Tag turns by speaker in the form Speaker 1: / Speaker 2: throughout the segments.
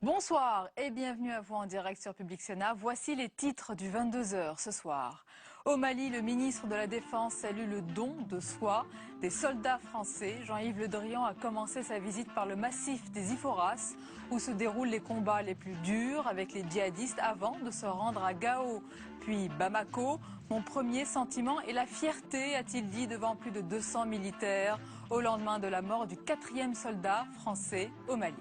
Speaker 1: Bonsoir et bienvenue à vous en direct sur Public Sénat. Voici les titres du 22h ce soir. Au Mali, le ministre de la Défense salue le don de soi des soldats français. Jean-Yves Le Drian a commencé sa visite par le massif des Iforas, où se déroulent les combats les plus durs avec les djihadistes avant de se rendre à Gao, puis Bamako. Mon premier sentiment est la fierté, a-t-il dit devant plus de 200 militaires au lendemain de la mort du 4e soldat français au Mali.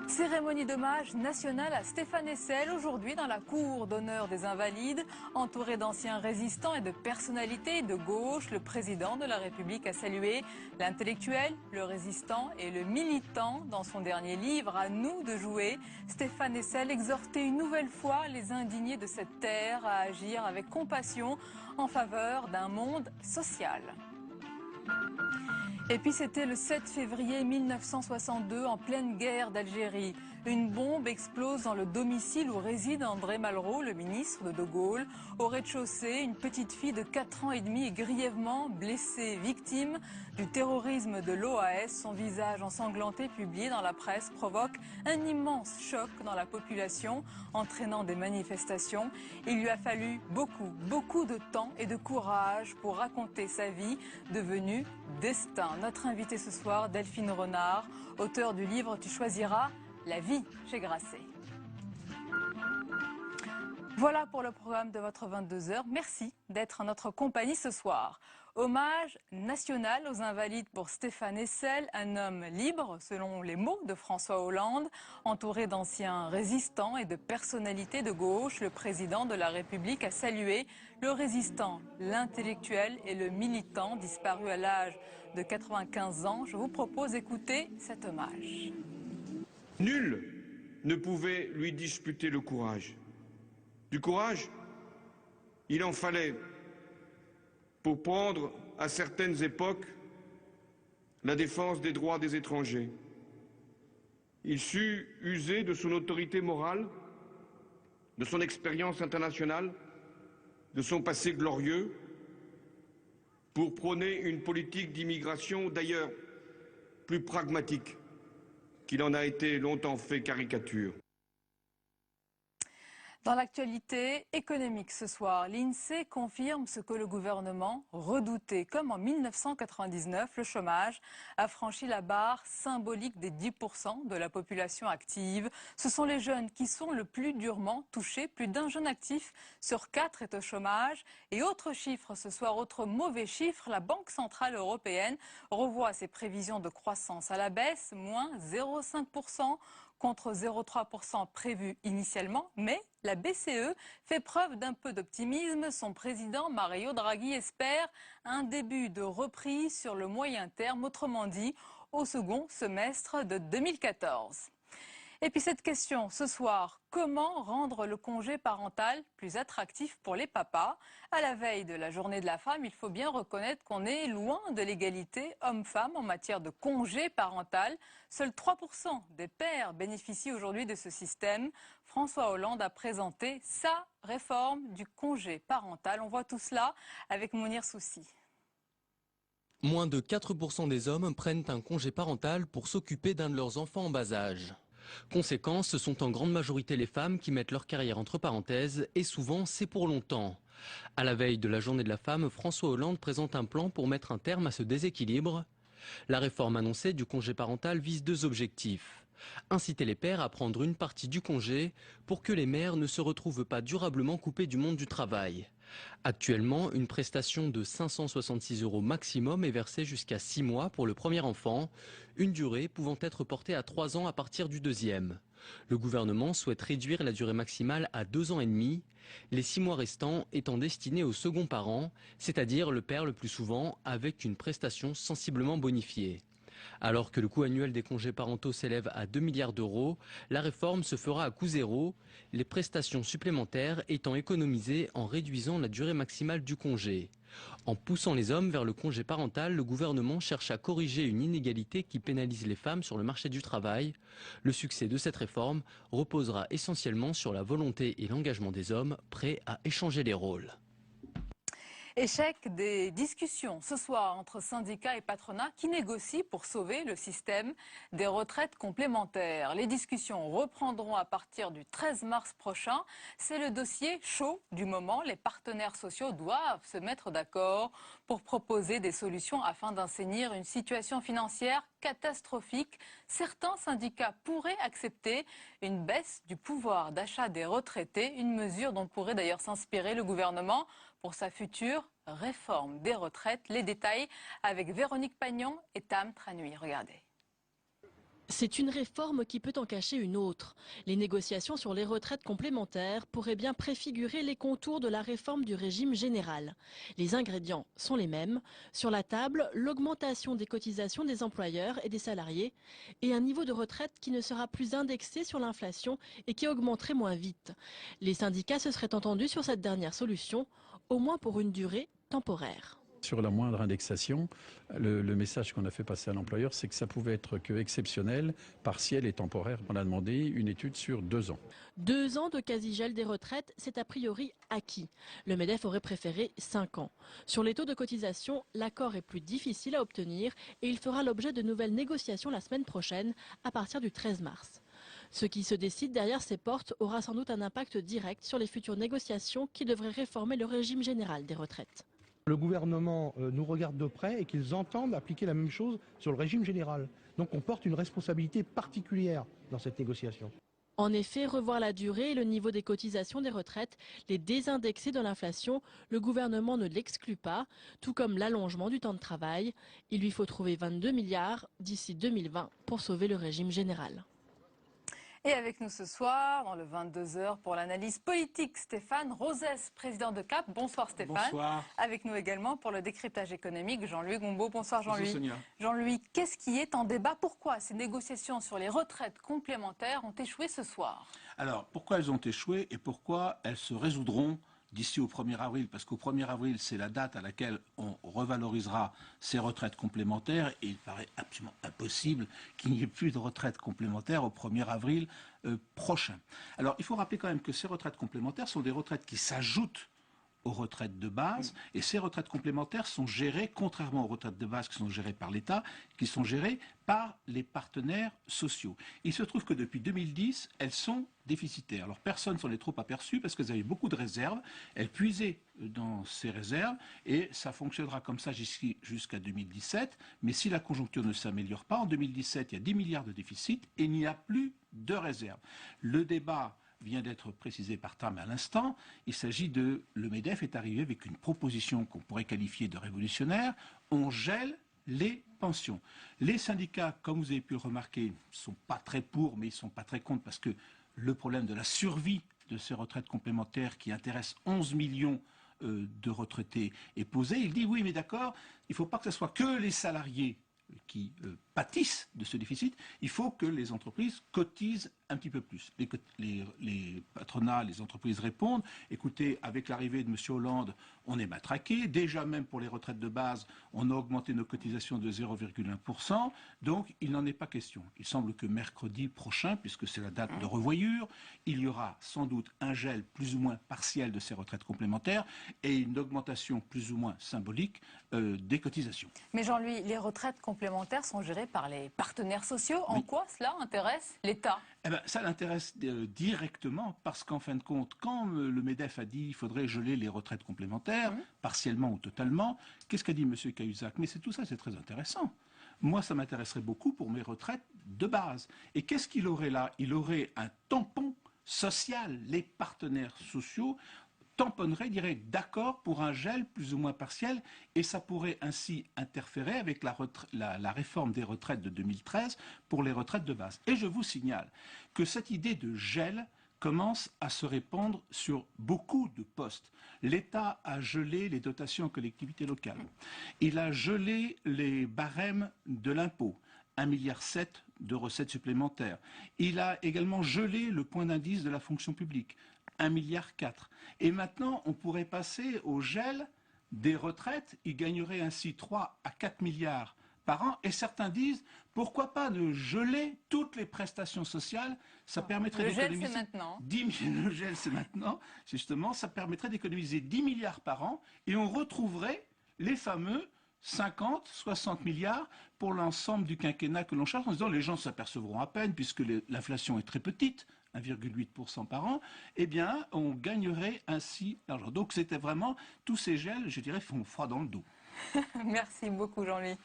Speaker 1: Cérémonie d'hommage nationale à Stéphane Hessel, aujourd'hui dans la cour d'honneur des Invalides. Entouré d'anciens résistants et de personnalités de gauche, le président de la République a salué l'intellectuel, le résistant et le militant. Dans son dernier livre, À nous de jouer, Stéphane Hessel exhortait une nouvelle fois les indignés de cette terre à agir avec compassion en faveur d'un monde social. Et puis c'était le 7 février 1962, en pleine guerre d'Algérie. Une bombe explose dans le domicile où réside André Malraux, le ministre de Gaulle. Au rez-de-chaussée, une petite fille de 4 ans et demi est grièvement blessée, victime du terrorisme de l'OAS. Son visage ensanglanté, publié dans la presse, provoque un immense choc dans la population, entraînant des manifestations. Il lui a fallu beaucoup de temps et de courage pour raconter sa vie devenue destin. Notre invitée ce soir, Delphine Renard, auteure du livre Tu choisiras la vie chez Grasset. Voilà pour le programme de votre 22h. Merci d'être en notre compagnie ce soir. Hommage national aux Invalides pour Stéphane Hessel, un homme libre, selon les mots de François Hollande. Entouré d'anciens résistants et de personnalités de gauche, le président de la République a salué le résistant, l'intellectuel et le militant disparu à l'âge de 95 ans. Je vous propose d'écouter cet hommage.
Speaker 2: Nul ne pouvait lui disputer le courage. Du courage, il en fallait pour prendre à certaines époques la défense des droits des étrangers. Il sut user de son autorité morale, de son expérience internationale, de son passé glorieux, pour prôner une politique d'immigration d'ailleurs plus pragmatique qu'il en a été longtemps fait caricature.
Speaker 1: Dans l'actualité économique ce soir, l'INSEE confirme ce que le gouvernement redoutait. Comme en 1999, le chômage a franchi la barre symbolique des 10% de la population active. Ce sont les jeunes qui sont le plus durement touchés. Plus d'un jeune actif sur 4 est au chômage. Et autre chiffre ce soir, autre mauvais chiffre, la Banque centrale européenne revoit ses prévisions de croissance à la baisse, moins 0,5%. Contre 0,3% prévu initialement, mais la BCE fait preuve d'un peu d'optimisme. Son président Mario Draghi espère un début de reprise sur le moyen terme, autrement dit au second semestre de 2014. Et puis cette question ce soir, comment rendre le congé parental plus attractif pour les papas? À la veille de la journée de la femme, il faut bien reconnaître qu'on est loin de l'égalité homme-femme en matière de congé parental. Seuls 3% des pères bénéficient aujourd'hui de ce système. François Hollande a présenté sa réforme du congé parental. On voit tout cela avec Mounir Soussi.
Speaker 3: Moins de 4% des hommes prennent un congé parental pour s'occuper d'un de leurs enfants en bas âge. Conséquence, ce sont en grande majorité les femmes qui mettent leur carrière entre parenthèses et souvent c'est pour longtemps. À la veille de la journée de la femme, François Hollande présente un plan pour mettre un terme à ce déséquilibre. La réforme annoncée du congé parental vise 2 objectifs. Inciter les pères à prendre une partie du congé pour que les mères ne se retrouvent pas durablement coupées du monde du travail. Actuellement, une prestation de 566 € maximum est versée jusqu'à 6 mois pour le premier enfant, une durée pouvant être portée à 3 ans à partir du deuxième. Le gouvernement souhaite réduire la durée maximale à 2 ans et demi, les 6 mois restants étant destinés au second parent, c'est-à-dire le père le plus souvent, avec une prestation sensiblement bonifiée. Alors que le coût annuel des congés parentaux s'élève à 2 milliards d'euros, la réforme se fera à coût zéro, les prestations supplémentaires étant économisées en réduisant la durée maximale du congé. En poussant les hommes vers le congé parental, le gouvernement cherche à corriger une inégalité qui pénalise les femmes sur le marché du travail. Le succès de cette réforme reposera essentiellement sur la volonté et l'engagement des hommes prêts à échanger les rôles.
Speaker 1: Échec des discussions ce soir entre syndicats et patronat qui négocient pour sauver le système des retraites complémentaires. Les discussions reprendront à partir du 13 mars prochain. C'est le dossier chaud du moment. Les partenaires sociaux doivent se mettre d'accord pour proposer des solutions afin d'assainir une situation financière catastrophique. Certains syndicats pourraient accepter une baisse du pouvoir d'achat des retraités, une mesure dont pourrait d'ailleurs s'inspirer le gouvernement pour sa future réforme des retraites. Les détails avec Véronique Pagnon et Tam Tranui. Regardez.
Speaker 4: C'est une réforme qui peut en cacher une autre. Les négociations sur les retraites complémentaires pourraient bien préfigurer les contours de la réforme du régime général. Les ingrédients sont les mêmes. Sur la table, l'augmentation des cotisations des employeurs et des salariés et un niveau de retraite qui ne sera plus indexé sur l'inflation et qui augmenterait moins vite. Les syndicats se seraient entendus sur cette dernière solution, au moins pour une durée temporaire.
Speaker 5: Sur la moindre indexation, le message qu'on a fait passer à l'employeur, c'est que ça pouvait être que exceptionnel, partiel et temporaire. On a demandé une étude sur 2 ans.
Speaker 4: 2 ans de quasi-gel des retraites, c'est a priori acquis. Le MEDEF aurait préféré 5 ans. Sur les taux de cotisation, l'accord est plus difficile à obtenir et il fera l'objet de nouvelles négociations la semaine prochaine, à partir du 13 mars. Ce qui se décide derrière ces portes aura sans doute un impact direct sur les futures négociations qui devraient réformer le régime général des retraites.
Speaker 6: Le gouvernement nous regarde de près et qu'ils entendent appliquer la même chose sur le régime général. Donc on porte une responsabilité particulière dans cette négociation.
Speaker 4: En effet, revoir la durée et le niveau des cotisations des retraites, les désindexer de l'inflation, le gouvernement ne l'exclut pas, tout comme l'allongement du temps de travail. Il lui faut trouver 22 milliards d'ici 2020 pour sauver le régime général.
Speaker 1: Et avec nous ce soir, dans le 22h, pour l'analyse politique, Stéphane Rosès, président de CAP. Bonsoir Stéphane.
Speaker 7: Bonsoir.
Speaker 1: Avec nous également pour le décryptage économique, Jean-Louis Gombaud. Bonsoir Jean-Louis.
Speaker 7: Bonsoir Sonia.
Speaker 1: Jean-Louis, qu'est-ce qui est en débat? Pourquoi ces négociations sur les retraites complémentaires ont échoué ce soir?
Speaker 7: Alors, pourquoi elles ont échoué et pourquoi elles se résoudront d'ici au 1er avril? Parce qu'au 1er avril, c'est la date à laquelle on revalorisera ces retraites complémentaires et il paraît absolument impossible qu'il n'y ait plus de retraites complémentaires au 1er avril prochain. Alors, il faut rappeler quand même que ces retraites complémentaires sont des retraites qui s'ajoutent aux retraites de base, et ces retraites complémentaires sont gérées, contrairement aux retraites de base qui sont gérées par l'État, qui sont gérées par les partenaires sociaux. Il se trouve que depuis 2010, elles sont déficitaires. Alors personne ne s'en est trop aperçu parce qu'elles avaient beaucoup de réserves, elles puisaient dans ces réserves, et ça fonctionnera comme ça jusqu'à 2017, mais si la conjoncture ne s'améliore pas, en 2017, il y a 10 milliards de déficit et il n'y a plus de réserves. Le débat vient d'être précisé par Tam à l'instant. Il s'agit de... Le MEDEF est arrivé avec une proposition qu'on pourrait qualifier de révolutionnaire. On gèle les pensions. Les syndicats, comme vous avez pu le remarquer, ne sont pas très pour, mais ils ne sont pas très contre, parce que le problème de la survie de ces retraites complémentaires qui intéressent 11 millions de retraités est posé. Il dit oui, mais d'accord, il ne faut pas que ce soit que les salariés qui pâtissent de ce déficit, il faut que les entreprises cotisent un petit peu plus. Les patronats, les entreprises répondent, écoutez, avec l'arrivée de M. Hollande, on est matraqué, déjà même pour les retraites de base, on a augmenté nos cotisations de 0,1%, donc il n'en est pas question. Il semble que mercredi prochain, puisque c'est la date de revoyure, il y aura sans doute un gel plus ou moins partiel de ces retraites complémentaires et une augmentation plus ou moins symbolique des cotisations.
Speaker 1: Mais Jean-Louis, les retraites complémentaires sont gérées par les partenaires sociaux. En quoi cela intéresse l'État?
Speaker 7: Eh ben, ça l'intéresse directement parce qu'en fin de compte, quand le MEDEF a dit qu'il faudrait geler les retraites complémentaires, partiellement ou totalement, qu'est-ce qu'a dit M. Cahuzac? Mais tout ça, c'est très intéressant. Moi, ça m'intéresserait beaucoup pour mes retraites de base. Et qu'est-ce qu'il aurait là? Il aurait un tampon social. Les partenaires sociaux tamponnerait, dirait d'accord pour un gel plus ou moins partiel, et ça pourrait ainsi interférer avec la réforme des retraites de 2013 pour les retraites de base. Et je vous signale que cette idée de gel commence à se répandre sur beaucoup de postes. L'État a gelé les dotations aux collectivités locales. Il a gelé les barèmes de l'impôt. 1,7 milliard de recettes supplémentaires. Il a également gelé le point d'indice de la fonction publique. 1,4 milliard. Et maintenant, on pourrait passer au gel des retraites. Il gagnerait ainsi 3 à 4 milliards par an. Et certains disent, pourquoi pas ne geler toutes les prestations sociales? Ça permettrait d'économiser...
Speaker 1: Le gel, c'est maintenant.
Speaker 7: 10 000, le gel, c'est maintenant. Justement, ça permettrait d'économiser 10 milliards par an et on retrouverait les fameux 50, 60 milliards pour l'ensemble du quinquennat que l'on cherche, en disant les gens s'apercevront à peine, puisque l'inflation est très petite, 1,8% par an, eh bien, on gagnerait ainsi l'argent. Donc, c'était vraiment, tous ces gels, je dirais, font froid dans le dos.
Speaker 1: Merci beaucoup Jean-Louis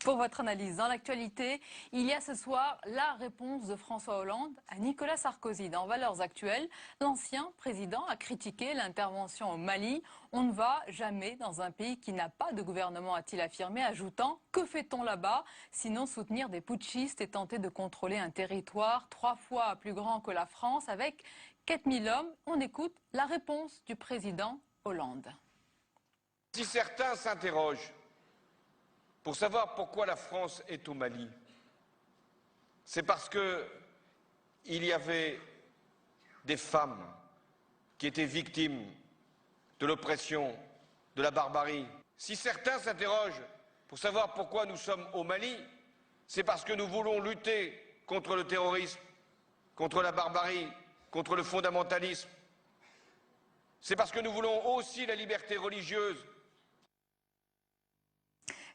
Speaker 1: pour votre analyse. Dans l'actualité, il y a ce soir la réponse de François Hollande à Nicolas Sarkozy. Dans Valeurs Actuelles, l'ancien président a critiqué l'intervention au Mali. On ne va jamais dans un pays qui n'a pas de gouvernement, a-t-il affirmé, ajoutant « Que fait-on là-bas ? Sinon soutenir des putschistes et tenter de contrôler un territoire 3 fois plus grand que la France avec 4000 hommes ». On écoute la réponse du président Hollande.
Speaker 2: Si certains s'interrogent pour savoir pourquoi la France est au Mali, c'est parce qu'il y avait des femmes qui étaient victimes de l'oppression, de la barbarie. Si certains s'interrogent pour savoir pourquoi nous sommes au Mali, c'est parce que nous voulons lutter contre le terrorisme, contre la barbarie, contre le fondamentalisme. C'est parce que nous voulons aussi la liberté religieuse.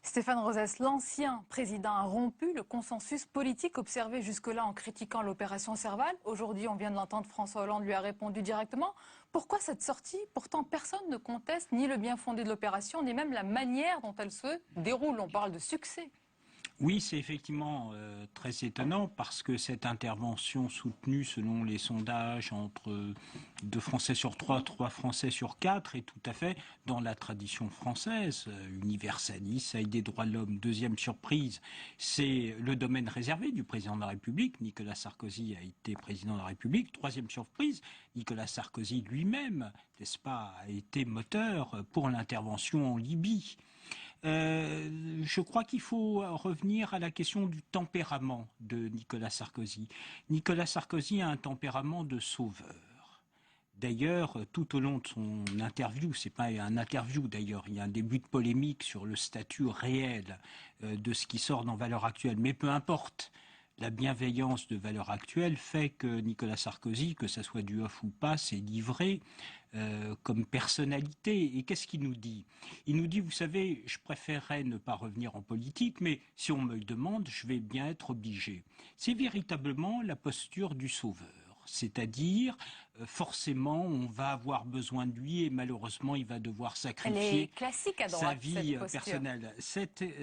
Speaker 1: Stéphane Rosès, l'ancien président a rompu le consensus politique observé jusque-là en critiquant l'opération Serval. Aujourd'hui, on vient de l'entendre, François Hollande lui a répondu directement. Pourquoi cette sortie? Pourtant, personne ne conteste ni le bien fondé de l'opération, ni même la manière dont elle se déroule. On parle de succès.
Speaker 8: Oui, c'est effectivement très étonnant parce que cette intervention soutenue selon les sondages entre 2 Français sur 3, 3 Français sur 4 est tout à fait dans la tradition française, universaliste, avec des droits de l'homme. Deuxième surprise, c'est le domaine réservé du président de la République. Nicolas Sarkozy a été président de la République. Troisième surprise, Nicolas Sarkozy lui-même, n'est-ce pas, a été moteur pour l'intervention en Libye. Je crois qu'il faut revenir à la question du tempérament de Nicolas Sarkozy. Nicolas Sarkozy a un tempérament de sauveur. D'ailleurs, tout au long de son interview, c'est pas un interview d'ailleurs, il y a un début de polémique sur le statut réel de ce qui sort dans Valeurs Actuelles, mais peu importe. La bienveillance de Valeurs Actuelles fait que Nicolas Sarkozy, que ça soit du off ou pas, s'est livré comme personnalité. Et qu'est-ce qu'il nous dit? Il nous dit, vous savez, je préférerais ne pas revenir en politique, mais si on me le demande, je vais bien être obligé. C'est véritablement la posture du sauveur. C'est-à-dire, forcément, on va avoir besoin de lui et malheureusement, il va devoir sacrifier
Speaker 1: Elle est classique à droite,
Speaker 8: sa vie personnelle.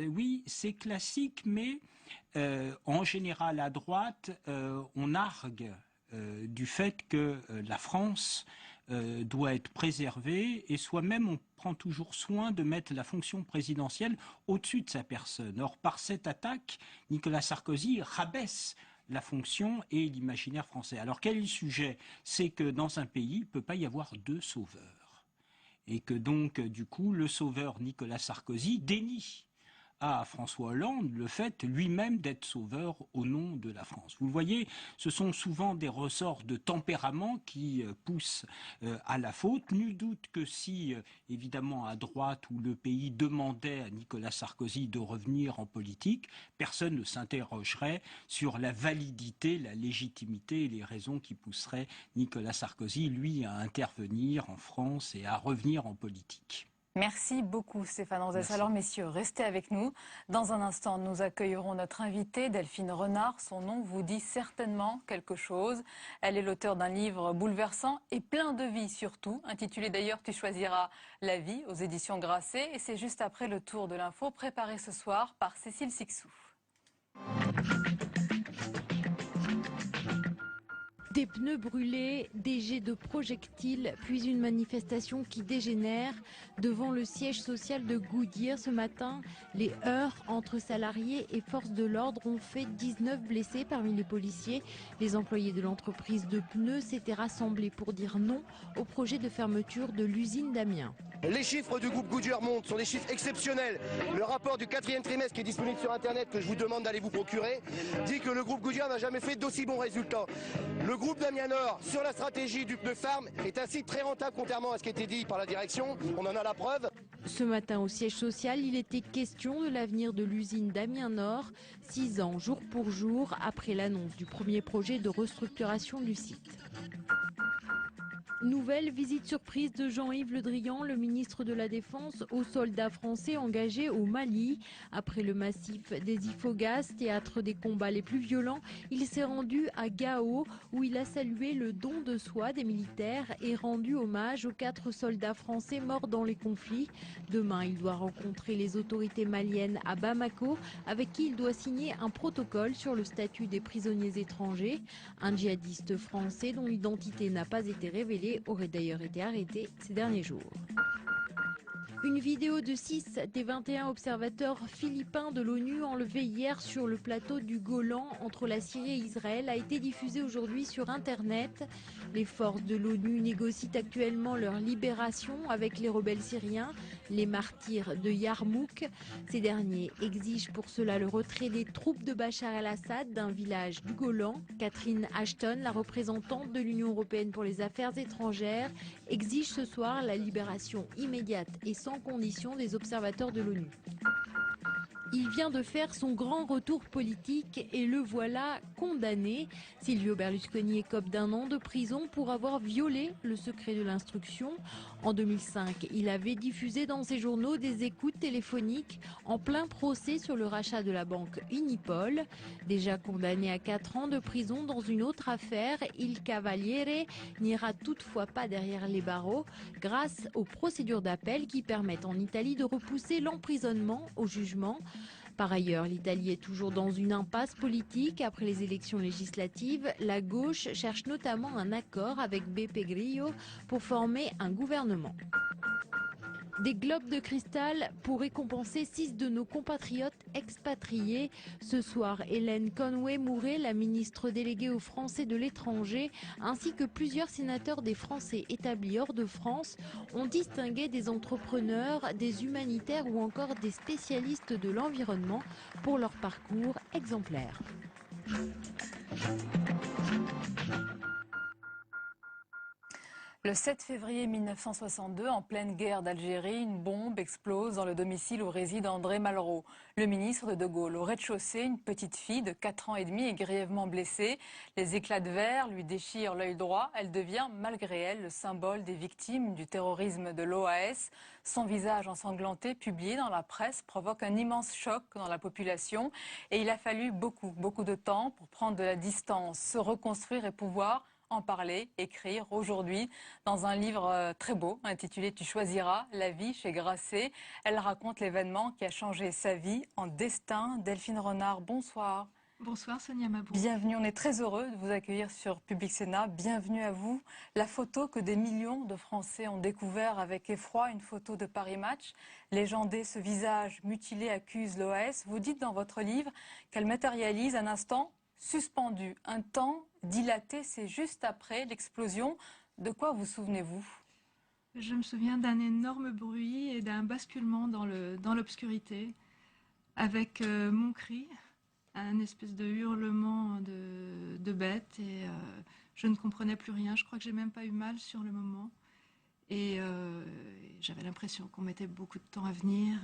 Speaker 8: Oui, c'est classique, mais en général, à droite, on argue du fait que la France doit être préservée et soi-même, on prend toujours soin de mettre la fonction présidentielle au-dessus de sa personne. Or, par cette attaque, Nicolas Sarkozy rabaisse la fonction et l'imaginaire français. Alors quel est le sujet? C'est que dans un pays, il ne peut pas y avoir 2 sauveurs. Et que donc, du coup, le sauveur Nicolas Sarkozy dénie à François Hollande le fait lui-même d'être sauveur au nom de la France. Vous le voyez, ce sont souvent des ressorts de tempérament qui poussent à la faute. Nul doute que si, évidemment, à droite, où le pays demandait à Nicolas Sarkozy de revenir en politique, personne ne s'interrogerait sur la validité, la légitimité et les raisons qui pousseraient Nicolas Sarkozy, lui, à intervenir en France et à revenir en politique.
Speaker 1: Merci beaucoup Stéphane Rosès. Alors messieurs, restez avec nous. Dans un instant, nous accueillerons notre invitée Delphine Renard. Son nom vous dit certainement quelque chose. Elle est l'auteure d'un livre bouleversant et plein de vie surtout, intitulé d'ailleurs « Tu choisiras la vie » aux éditions Grasset. Et c'est juste après le tour de l'info préparé ce soir par Cécile Sixou.
Speaker 9: Des pneus brûlés, des jets de projectiles, puis une manifestation qui dégénère. Devant le siège social de Goodyear ce matin, les heurts entre salariés et forces de l'ordre ont fait 19 blessés parmi les policiers. Les employés de l'entreprise de pneus s'étaient rassemblés pour dire non au projet de fermeture de l'usine d'Amiens.
Speaker 10: Les chiffres du groupe Goodyear montent, sont des chiffres exceptionnels. Le rapport du 4e trimestre qui est disponible sur Internet, que je vous demande d'aller vous procurer, dit que le groupe Goodyear n'a jamais fait d'aussi bons résultats. Le groupe Damien Nord, sur la stratégie du pneu Farm, est ainsi très rentable contrairement à ce qui a été dit par la direction. On en a la preuve.
Speaker 9: Ce matin au siège social, il était question de l'avenir de l'usine Damien Nord, 6 ans jour pour jour après l'annonce du premier projet de restructuration du site. Nouvelle visite surprise de Jean-Yves Le Drian, le ministre de la Défense, aux soldats français engagés au Mali. Après le massif des Ifoghas, théâtre des combats les plus violents, il s'est rendu à Gao où il a salué le don de soi des militaires et rendu hommage aux 4 soldats français morts dans les conflits. Demain, il doit rencontrer les autorités maliennes à Bamako avec qui il doit signer un protocole sur le statut des prisonniers étrangers. Un djihadiste français dont l'identité n'a pas été révélée aurait d'ailleurs été arrêté ces derniers jours. Une vidéo de 6 des 21 observateurs philippins de l'ONU enlevés hier sur le plateau du Golan entre la Syrie et Israël a été diffusée aujourd'hui sur Internet. Les forces de l'ONU négocient actuellement leur libération avec les rebelles syriens, les martyrs de Yarmouk. Ces derniers exigent pour cela le retrait des troupes de Bachar el-Assad d'un village du Golan. Catherine Ashton, la représentante de l'Union européenne pour les affaires étrangères, exige ce soir la libération immédiate et sans condition des observateurs de l'ONU. Il vient de faire son grand retour politique et le voilà condamné. Silvio Berlusconi écope d'1 an de prison pour avoir violé le secret de l'instruction. En 2005, il avait diffusé dans ses journaux des écoutes téléphoniques en plein procès sur le rachat de la banque Unipol. Déjà condamné à 4 ans de prison dans une autre affaire, Il Cavaliere n'ira toutefois pas derrière les barreaux grâce aux procédures d'appel qui permettent en Italie de repousser l'emprisonnement au jugement. Par ailleurs, l'Italie est toujours dans une impasse politique. Après les élections législatives, la gauche cherche notamment un accord avec Beppe Grillo pour former un gouvernement. Des globes de cristal pour récompenser 6 de nos compatriotes expatriés. Ce soir, Hélène Conway-Mouret, la ministre déléguée aux Français de l'étranger, ainsi que plusieurs sénateurs des Français établis hors de France, ont distingué des entrepreneurs, des humanitaires ou encore des spécialistes de l'environnement pour leur parcours exemplaire.
Speaker 1: Le 7 février 1962, en pleine guerre d'Algérie, une bombe explose dans le domicile où réside André Malraux, le ministre de De Gaulle. Au rez-de-chaussée, une petite fille de 4 ans et demi est grièvement blessée. Les éclats de verre lui déchirent l'œil droit. Elle devient, malgré elle, le symbole des victimes du terrorisme de l'OAS. Son visage ensanglanté, publié dans la presse, provoque un immense choc dans la population. Et il a fallu beaucoup de temps pour prendre de la distance, se reconstruire et pouvoir en parler, écrire aujourd'hui dans un livre très beau intitulé « Tu choisiras la vie » chez Grasset. Elle raconte l'événement qui a changé sa vie en destin. Delphine Renard, bonsoir.
Speaker 11: Bonsoir Sonia Mabrouk.
Speaker 1: Bienvenue, on est très heureux de vous accueillir sur Public Sénat. Bienvenue à vous. La photo que des millions de Français ont découvert avec effroi, une photo de Paris Match. Légendé, ce visage mutilé accuse l'OAS. Vous dites dans votre livre qu'elle matérialise un instant suspendu, un temps dilaté, c'est juste après l'explosion. De quoi vous souvenez-vous?
Speaker 11: Je me souviens d'un énorme bruit et d'un basculement dans l'obscurité, avec mon cri, un espèce de hurlement de bête, et je ne comprenais plus rien. Je crois que j'ai même pas eu mal sur le moment. Et j'avais l'impression qu'on mettait beaucoup de temps à venir.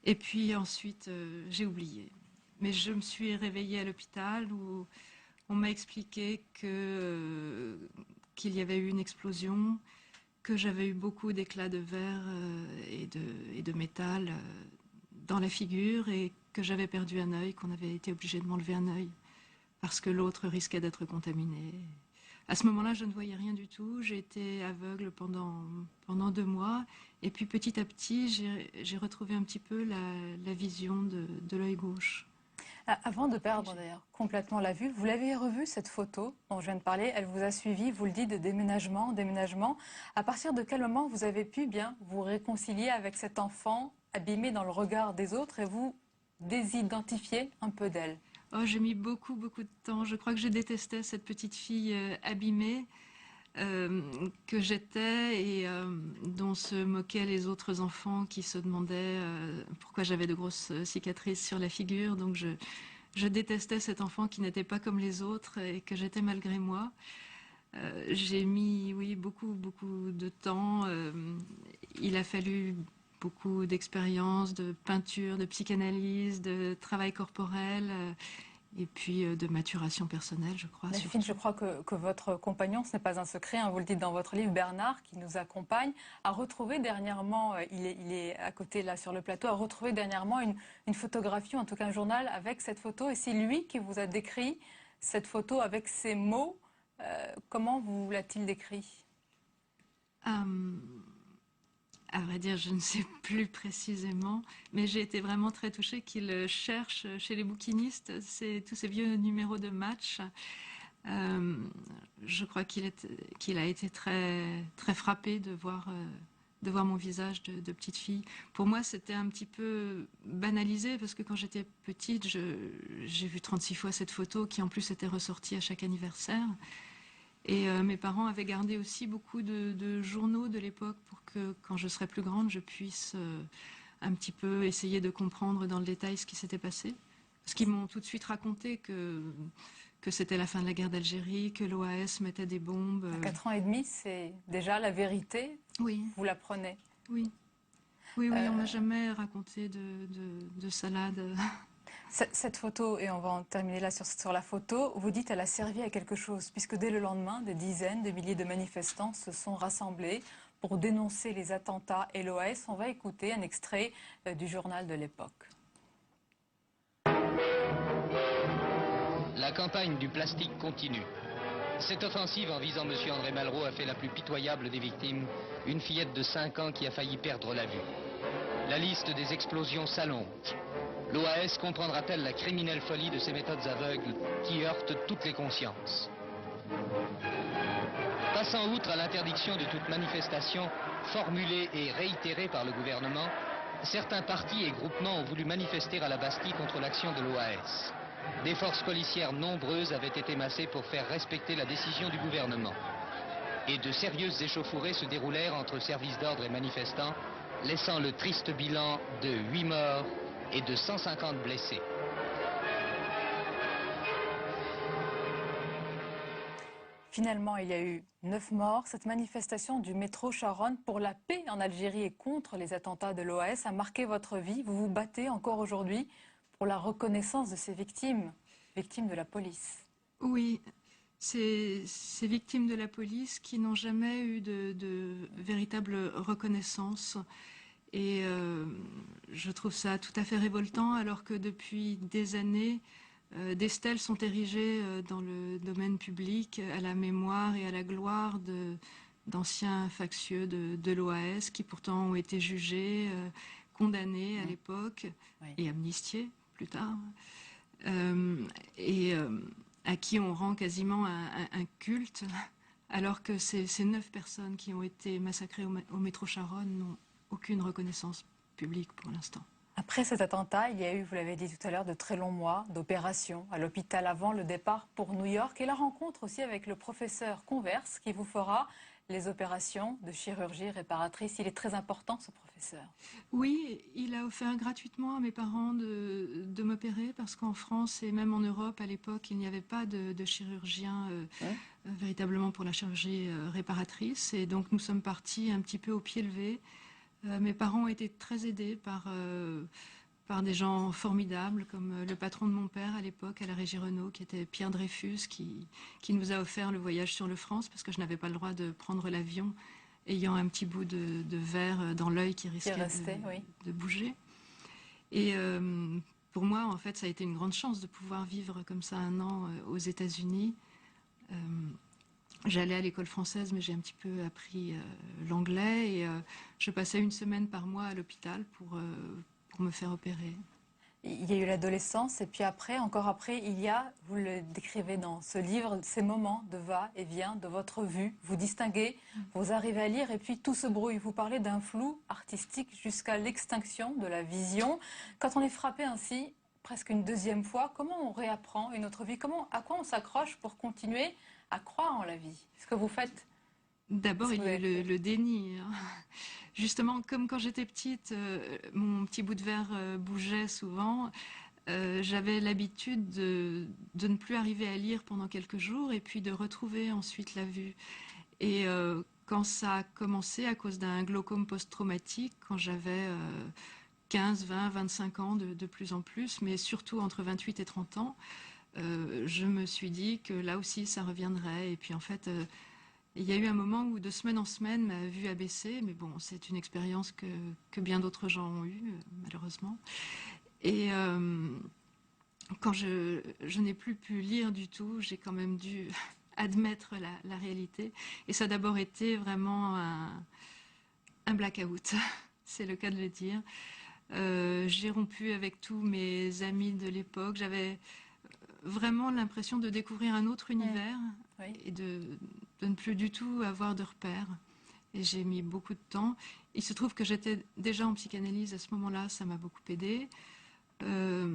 Speaker 11: Et puis ensuite, j'ai oublié. Mais je me suis réveillée à l'hôpital où on m'a expliqué qu'il y avait eu une explosion, que j'avais eu beaucoup d'éclats de verre et de métal dans la figure et que j'avais perdu un œil, qu'on avait été obligé de m'enlever un œil parce que l'autre risquait d'être contaminé. À ce moment-là, je ne voyais rien du tout. J'ai été aveugle pendant 2 mois. Et puis petit à petit, j'ai retrouvé un petit peu la vision de l'œil gauche.
Speaker 1: Avant de perdre d'ailleurs complètement la vue, vous l'avez revue cette photo dont je viens de parler, elle vous a suivi, vous le dites, de déménagement. À partir de quel moment vous avez pu bien vous réconcilier avec cet enfant abîmé dans le regard des autres et vous désidentifier un peu d'elle?
Speaker 11: Oh, j'ai mis beaucoup de temps. Je crois que je détestais cette petite fille abîmée que j'étais et dont se moquait les autres enfants qui se demandaient pourquoi j'avais de grosses cicatrices sur la figure. Donc je détestais cet enfant qui n'était pas comme les autres et que j'étais malgré moi. J'ai mis, oui, beaucoup de temps. Il a fallu beaucoup d'expérience, de peinture, de psychanalyse, de travail corporel et puis de maturation personnelle, je crois.
Speaker 1: Delphine, je crois que votre compagnon, ce n'est pas un secret, hein, vous le dites dans votre livre, Bernard, qui nous accompagne, a retrouvé dernièrement, il est à côté là sur le plateau, a retrouvé dernièrement une photographie, en tout cas un journal avec cette photo. Et c'est lui qui vous a décrit cette photo avec ces mots. Comment vous l'a-t-il décrit?
Speaker 11: À vrai dire, je ne sais plus précisément, mais j'ai été vraiment très touchée qu'il cherche chez les bouquinistes tous ces vieux numéros de Match. Je crois qu'il a été très, très frappé de voir mon visage de petite fille. Pour moi, c'était un petit peu banalisé, parce que quand j'étais petite, j'ai vu 36 fois cette photo, qui en plus était ressortie à chaque anniversaire. Et mes parents avaient gardé aussi beaucoup de journaux de l'époque pour que, quand je serais plus grande, je puisse un petit peu essayer de comprendre dans le détail ce qui s'était passé. Parce qu'ils m'ont tout de suite raconté que c'était la fin de la guerre d'Algérie, que l'OAS mettait des bombes.
Speaker 1: À 4 ans et demi, c'est déjà la vérité.
Speaker 11: Oui.
Speaker 1: Vous l'apprenez.
Speaker 11: Oui. Oui, on m'a jamais raconté de salade.
Speaker 1: Cette photo, et on va en terminer là sur la photo, vous dites qu'elle a servi à quelque chose, puisque dès le lendemain, des dizaines de milliers de manifestants se sont rassemblés pour dénoncer les attentats et l'OAS. On va écouter un extrait du journal de l'époque.
Speaker 12: La campagne du plastique continue. Cette offensive en visant M. André Malraux a fait la plus pitoyable des victimes, une fillette de 5 ans qui a failli perdre la vue. La liste des explosions s'allonge. L'OAS comprendra-t-elle la criminelle folie de ces méthodes aveugles qui heurtent toutes les consciences? Passant outre à l'interdiction de toute manifestation formulée et réitérée par le gouvernement, certains partis et groupements ont voulu manifester à la Bastille contre l'action de l'OAS. Des forces policières nombreuses avaient été massées pour faire respecter la décision du gouvernement. Et de sérieuses échauffourées se déroulèrent entre services d'ordre et manifestants, laissant le triste bilan de 8 morts et de 150 blessés.
Speaker 1: Finalement, il y a eu 9 morts. Cette manifestation du métro Charonne pour la paix en Algérie et contre les attentats de l'OAS a marqué votre vie. Vous vous battez encore aujourd'hui pour la reconnaissance de ces victimes, victimes de la police.
Speaker 11: Oui, ces victimes de la police qui n'ont jamais eu de véritable reconnaissance. Et je trouve ça tout à fait révoltant, alors que depuis des années, des stèles sont érigées dans le domaine public à la mémoire et à la gloire d'anciens factieux de l'OAS qui pourtant ont été jugés, condamnés à l'époque et amnistiés plus tard, et à qui on rend quasiment un culte, alors que ces 9 personnes qui ont été massacrées au métro Charonne n'ont aucune reconnaissance publique pour l'instant.
Speaker 1: Après cet attentat, il y a eu, vous l'avez dit tout à l'heure, de très longs mois d'opération à l'hôpital avant le départ pour New York et la rencontre aussi avec le professeur Converse qui vous fera les opérations de chirurgie réparatrice. Il est très important, ce professeur.
Speaker 11: Oui, il a offert gratuitement à mes parents de m'opérer parce qu'en France et même en Europe à l'époque, il n'y avait pas de chirurgien véritablement pour la chirurgie réparatrice. Et donc nous sommes partis un petit peu au pied levé. Mes parents ont été très aidés par des gens formidables, comme le patron de mon père à l'époque, à la Régie Renault, qui était Pierre Dreyfus, qui nous a offert le voyage sur le France, parce que je n'avais pas le droit de prendre l'avion, ayant un petit bout de verre dans l'œil qui risquait de bouger. Et pour moi, en fait, ça a été une grande chance de pouvoir vivre comme ça 1 an aux États-Unis. J'allais à l'école française, mais j'ai un petit peu appris l'anglais et je passais 1 semaine par mois à l'hôpital pour me faire opérer.
Speaker 1: Il y a eu l'adolescence et puis après, encore après, il y a, vous le décrivez dans ce livre, ces moments de va-et-vient de votre vue. Vous distinguez, vous arrivez à lire et puis tout se brouille. Vous parlez d'un flou artistique jusqu'à l'extinction de la vision. Quand on est frappé ainsi, presque une 2e fois, comment on réapprend une autre vie? À quoi on s'accroche pour continuer à croire en la vie? Ce que vous faites?
Speaker 11: D'abord, il y a eu le déni. Hein. Justement, comme quand j'étais petite, mon petit bout de verre bougeait souvent. J'avais l'habitude de ne plus arriver à lire pendant quelques jours et puis de retrouver ensuite la vue. Et quand ça a commencé à cause d'un glaucome post-traumatique, quand j'avais 15, 20, 25 ans de plus en plus, mais surtout entre 28 et 30 ans, je me suis dit que là aussi ça reviendrait. Et puis en fait, il y a eu un moment où de semaine en semaine ma vue a baissé, mais bon, c'est une expérience que bien d'autres gens ont eue, malheureusement. Et quand je n'ai plus pu lire du tout, j'ai quand même dû admettre la réalité. Et ça a d'abord été vraiment un blackout, c'est le cas de le dire. J'ai rompu avec tous mes amis de l'époque. J'avais vraiment l'impression de découvrir un autre univers et de ne plus du tout avoir de repères. Et j'ai mis beaucoup de temps. Il se trouve que j'étais déjà en psychanalyse à ce moment-là, ça m'a beaucoup aidée. Je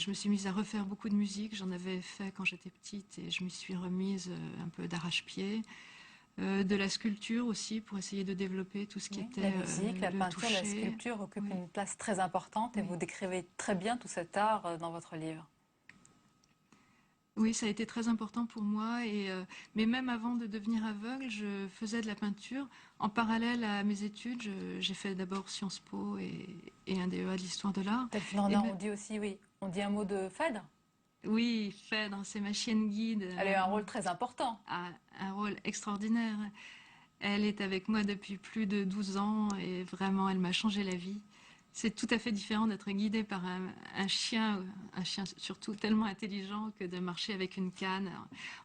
Speaker 11: me suis mise à refaire beaucoup de musique. J'en avais fait quand j'étais petite et je m'y suis remise un peu d'arrache-pied. De la sculpture aussi pour essayer de développer tout ce qui était
Speaker 1: la musique, la peinture,
Speaker 11: toucher.
Speaker 1: la sculpture occupent une place très importante et vous décrivez très bien tout cet art dans votre livre.
Speaker 11: Oui, ça a été très important pour moi. Mais même avant de devenir aveugle, je faisais de la peinture. En parallèle à mes études, j'ai fait d'abord Sciences Po et un DEA de l'histoire de l'art.
Speaker 1: On dit aussi, oui, on dit un mot de Phèdre.
Speaker 11: Oui, Phèdre, c'est ma chienne guide.
Speaker 1: Elle a eu un rôle très important.
Speaker 11: Un rôle extraordinaire. Elle est avec moi depuis plus de 12 ans et vraiment, elle m'a changé la vie. C'est tout à fait différent d'être guidé par un chien surtout tellement intelligent que de marcher avec une canne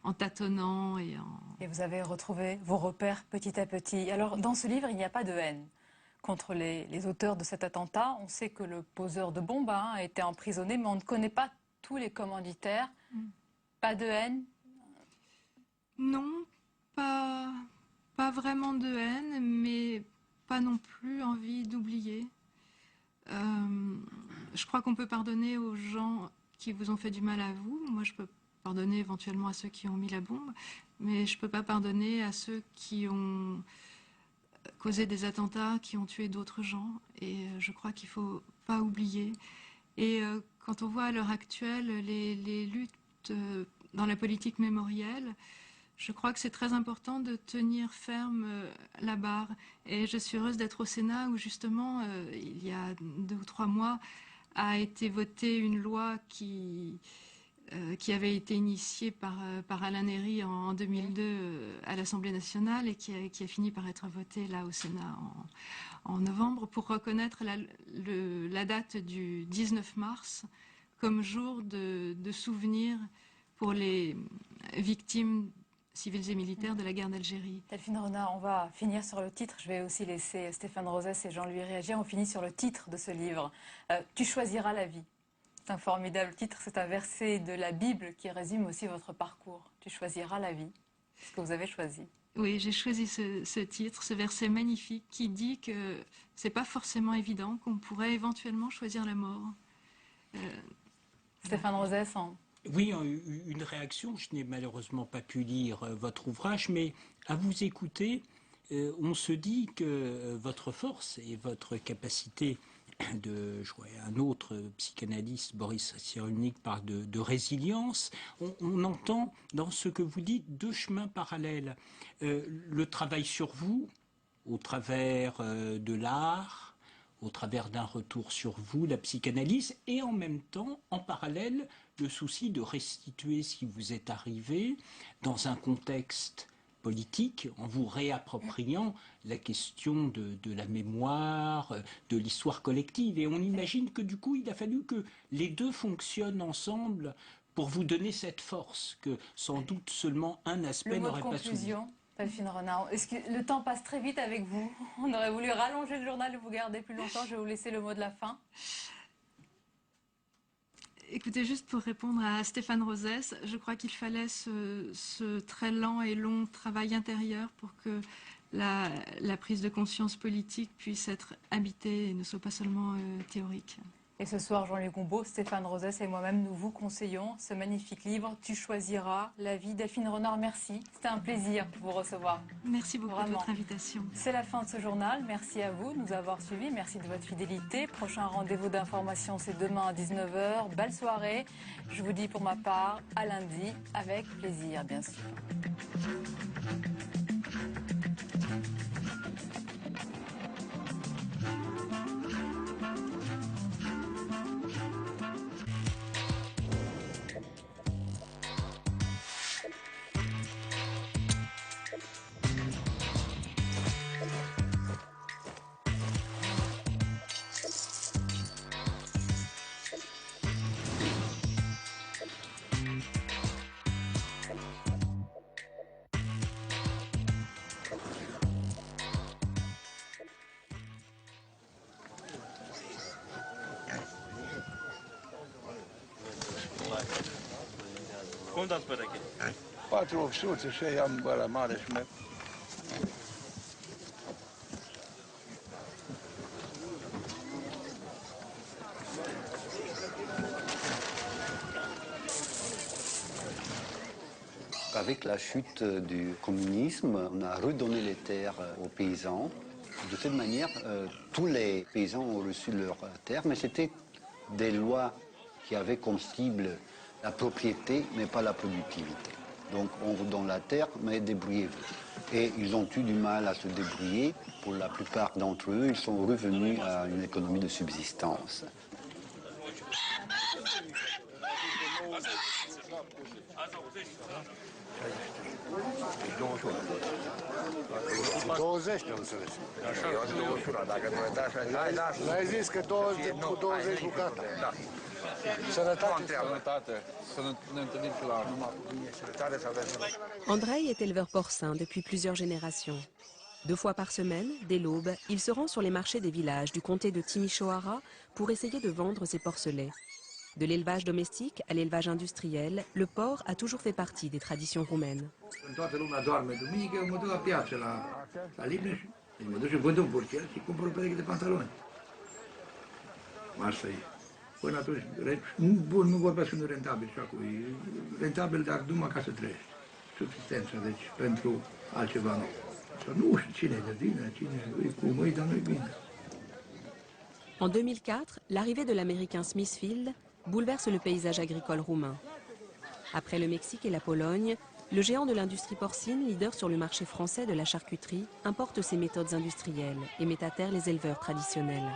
Speaker 11: en tâtonnant. Et
Speaker 1: vous avez retrouvé vos repères petit à petit. Alors, dans ce livre, il n'y a pas de haine contre les auteurs de cet attentat. On sait que le poseur de bombes a été emprisonné, mais on ne connaît pas tous les commanditaires. Pas de haine?
Speaker 11: Non, pas vraiment de haine, mais pas non plus envie d'oublier. Je crois qu'on peut pardonner aux gens qui vous ont fait du mal à vous. Moi, je peux pardonner éventuellement à ceux qui ont mis la bombe, mais je ne peux pas pardonner à ceux qui ont causé des attentats, qui ont tué d'autres gens. Et je crois qu'il ne faut pas oublier. Et quand on voit à l'heure actuelle les luttes dans la politique mémorielle, je crois que c'est très important de tenir ferme la barre. Et je suis heureuse d'être au Sénat où justement, il y a 2 ou 3 mois, a été votée une loi qui avait été initiée par Alain Néry en 2002 à l'Assemblée nationale et qui a fini par être votée là au Sénat en novembre pour reconnaître la date du 19 mars comme jour de souvenir pour les victimes civils et militaires de la guerre d'Algérie.
Speaker 1: Delphine Renard, on va finir sur le titre. Je vais aussi laisser Stéphane Rosès et Jean-Louis réagir. On finit sur le titre de ce livre. Tu choisiras la vie. C'est un formidable titre. C'est un verset de la Bible qui résume aussi votre parcours. Tu choisiras la vie. C'est ce que vous avez choisi.
Speaker 11: Oui, j'ai choisi ce titre, ce verset magnifique qui dit que c'est pas forcément évident, qu'on pourrait éventuellement choisir la mort.
Speaker 1: Stéphane Rosès,
Speaker 8: Oui, une réaction. Je n'ai malheureusement pas pu lire votre ouvrage, mais à vous écouter, on se dit que votre force et votre capacité je vois un autre psychanalyste, Boris Cyrulnik, parle de résilience. On entend dans ce que vous dites 2 chemins parallèles. Le travail sur vous, au travers de l'art, au travers d'un retour sur vous, la psychanalyse, et en même temps, en parallèle, le souci de restituer ce qui vous est arrivé dans un contexte politique, en vous réappropriant la question de la mémoire, de l'histoire collective. Et on imagine que du coup, il a fallu que les 2 fonctionnent ensemble pour vous donner cette force, que sans doute seulement un aspect n'aurait pas souligné.
Speaker 1: Delphine Renard, est-ce que le temps passe très vite avec vous? On aurait voulu rallonger le journal et vous garder plus longtemps. Je vais vous laisser le mot de la fin.
Speaker 11: Écoutez, juste pour répondre à Stéphane Rosès, je crois qu'il fallait ce très lent et long travail intérieur pour que la prise de conscience politique puisse être habitée et ne soit pas seulement théorique.
Speaker 1: Et ce soir, Jean-Luc Gombault, Stéphane Rosès et moi-même, nous vous conseillons ce magnifique livre « Tu choisiras la vie ». Delphine Renard, merci. C'était un plaisir de vous recevoir.
Speaker 11: Merci beaucoup de votre invitation.
Speaker 1: C'est la fin de ce journal. Merci à vous de nous avoir suivis. Merci de votre fidélité. Prochain rendez-vous d'information, c'est demain à 19h. Belle soirée. Je vous dis pour ma part, à lundi, avec plaisir, bien sûr.
Speaker 13: Contați pe reche.
Speaker 14: 4800 și am bă la mare și mai...
Speaker 15: Avec la chute du communisme, on a redonné les terres aux paysans. De cette manière, tous les paysans ont reçu leurs terres, mais c'était des lois qui avaient comme cible la propriété, mais pas la productivité. Donc on vous donne la terre, mais débrouillez-vous. Et ils ont eu du mal à se débrouiller. Pour la plupart d'entre eux, ils sont revenus à une économie de subsistance.
Speaker 14: N-ai zis că 20 bucata.
Speaker 16: Andrei est éleveur porcin depuis plusieurs générations. 2 fois par semaine, dès l'aube, il se rend sur les marchés des villages du comté de Timișoara pour essayer de vendre ses porcelets. De l'élevage domestique à l'élevage industriel, le porc a toujours fait partie des traditions roumaines.
Speaker 14: Când toată lumea doarme duminică, eu mă duc la piață, la Libne și mă duc și vând un porcel și cumpăr o pereche de pantaloni. Asta e. Până atunci, bun, nu vorbesc că nu rentabil și acum, e rentabil, dar numai ca să trăiești. Subsistența, deci pentru altceva nu. Sau nu știu cine e de vină, cine e cum e, dar nu-i bine.
Speaker 16: En 2004, l'arrivée de l'américain Smithfield bouleverse le paysage agricole roumain. Après le Mexique et la Pologne, le géant de l'industrie porcine, leader sur le marché français de la charcuterie, importe ses méthodes industrielles et met à terre les éleveurs traditionnels.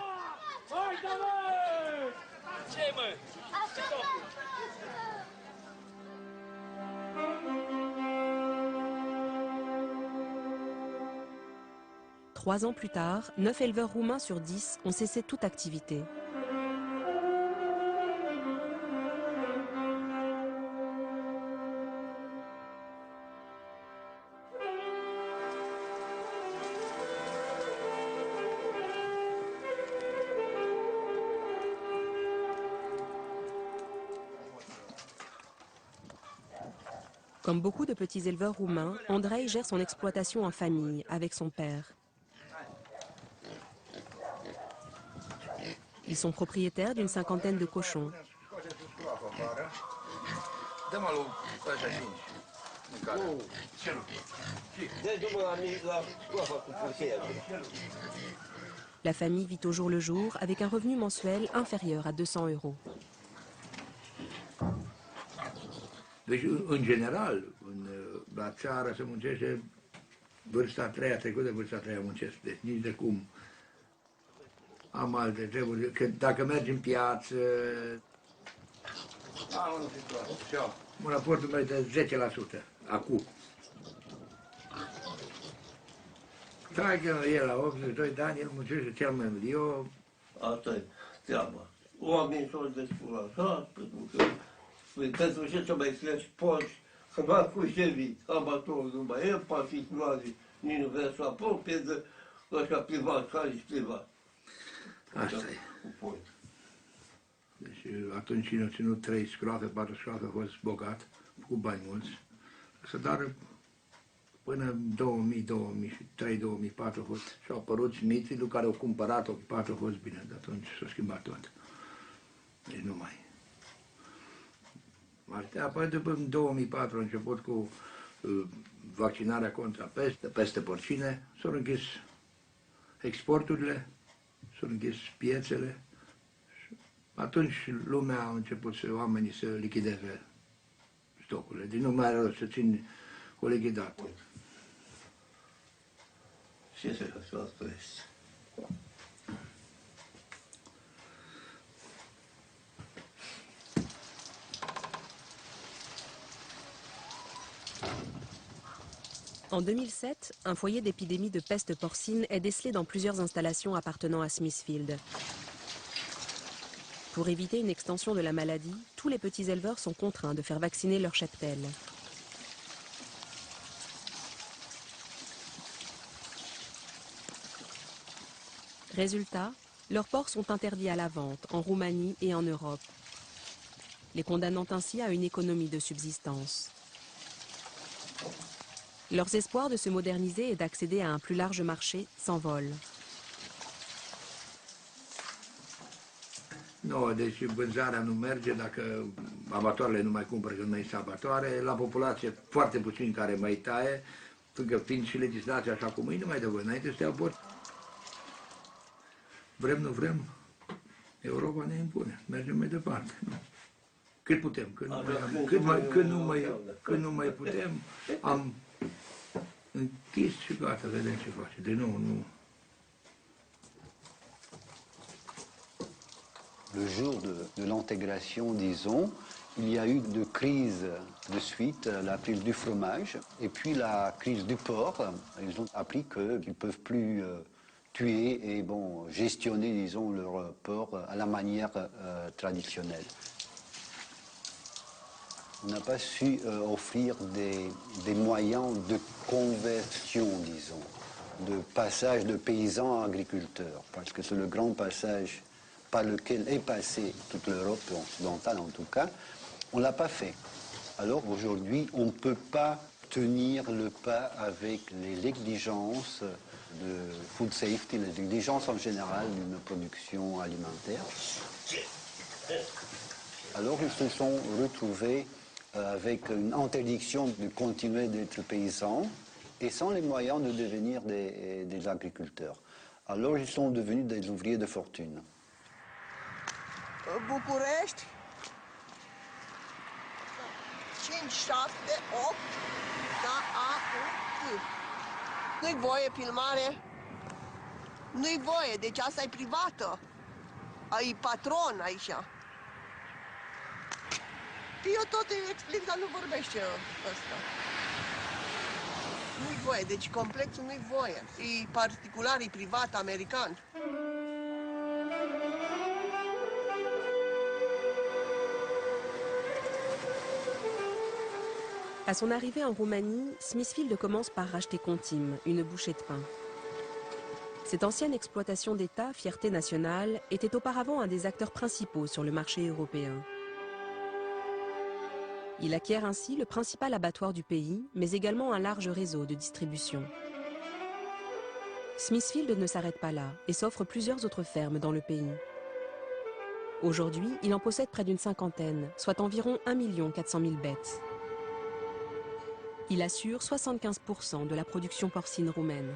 Speaker 16: Trois ans plus tard, 9 éleveurs roumains sur 10 ont cessé toute activité. Comme beaucoup de petits éleveurs roumains, Andrei gère son exploitation en famille avec son père. Ils sont propriétaires d'une cinquantaine de cochons. La famille vit au jour le jour avec un revenu mensuel inférieur à 200 €.
Speaker 14: Deci, în general, la țară se muncește vârsta a treia, trecut de vârsta a treia muncesc. Deci nici de cum am alte treburi. Că dacă mergi în piață, un raportul meu de 10%, acum. Dacă el la 82 de ani, el muncește cel mai mult. Eu...
Speaker 17: Asta e treaba. Oamenii s-au descurajat, pentru ce să mai crești porci, că n-a fost ce vii, amatorul nu mai e, particulari, nici nu vrea să apropie de ăștia privat, care și privat.
Speaker 14: Asta e. Deci atunci cine a ținut 3 scroafe, 4 scroafe, a fost bogat, cu bani mulți. Dar până 2000, 2003, 2004 a fost, și-au apărut smiții, lui care au cumpărat, ocupat, a fost bine. De atunci s-a schimbat tot. Deci nu mai. Apoi după 2004 a început cu vaccinarea contra peste porcine, s-au închis exporturile, s-au închis piețele. Atunci lumea a început oamenii să lichideze stocurile. Deci nu mai are rost să țin o lichidată.
Speaker 17: Ce să faci?
Speaker 16: En 2007, un foyer d'épidémie de peste porcine est décelé dans plusieurs installations appartenant à Smithfield. Pour éviter une extension de la maladie, tous les petits éleveurs sont contraints de faire vacciner leurs cheptels. Résultat, leurs porcs sont interdits à la vente en Roumanie et en Europe, les condamnant ainsi à une économie de subsistance. Leurs espoirs de se moderniser et d'accéder à un plus large marché s'envolent.
Speaker 14: Nu, deci vânzarea nu merge dacă abatoarele nu mai cumpără, că nu mai este abatoare. La populație foarte puțin care mai taie, pentru că fiind și legislația așa cum e, nu mai dă voie. Înainte să te abort. Vrem, nu vrem, Europa ne impune. Mergem mai departe. Cât putem, când nu mai putem, am închis și gata, vedem ce face. De nou, nu.
Speaker 15: Le jour de l'intégration, disons, il y a eu deux crises de suite, la crise du fromage et puis la crise du porc. Ils ont appris qu'ils ne peuvent plus tuer et bon, gestionner, disons, leur porc à la manière traditionnelle. On n'a pas su offrir des moyens de conversion, disons, de passage de paysans à agriculteurs, parce que c'est le grand passage par lequel est passée toute l'Europe occidentale en tout cas, on ne l'a pas fait. Alors aujourd'hui, on ne peut pas tenir le pas avec les exigences de food safety, les exigences en général d'une production alimentaire. Alors ils se sont retrouvés avec une interdiction de continuer d'être paysans et sans les moyens de devenir des agriculteurs. Alors ils sont devenus des ouvriers de fortune.
Speaker 18: București 5, 7, 8, da, A, U, T. Nu-i voie filmare? Nu-i voie, deci asta e privată. Ai patron aici. Eu tot îi explic, dar nu vorbește ăsta. Nu-i voie, deci complexul nu-i voie. E particular, e privat, american.
Speaker 16: À son arrivée en Roumanie, Smithfield commence par racheter Contim, une bouchée de pain. Cette ancienne exploitation d'État, fierté nationale, était auparavant un des acteurs principaux sur le marché européen. Il acquiert ainsi le principal abattoir du pays, mais également un large réseau de distribution. Smithfield ne s'arrête pas là et s'offre plusieurs autres fermes dans le pays. Aujourd'hui, il en possède près d'une cinquantaine, soit environ 1 400 000 bêtes. Il assure 75% de la production porcine roumaine.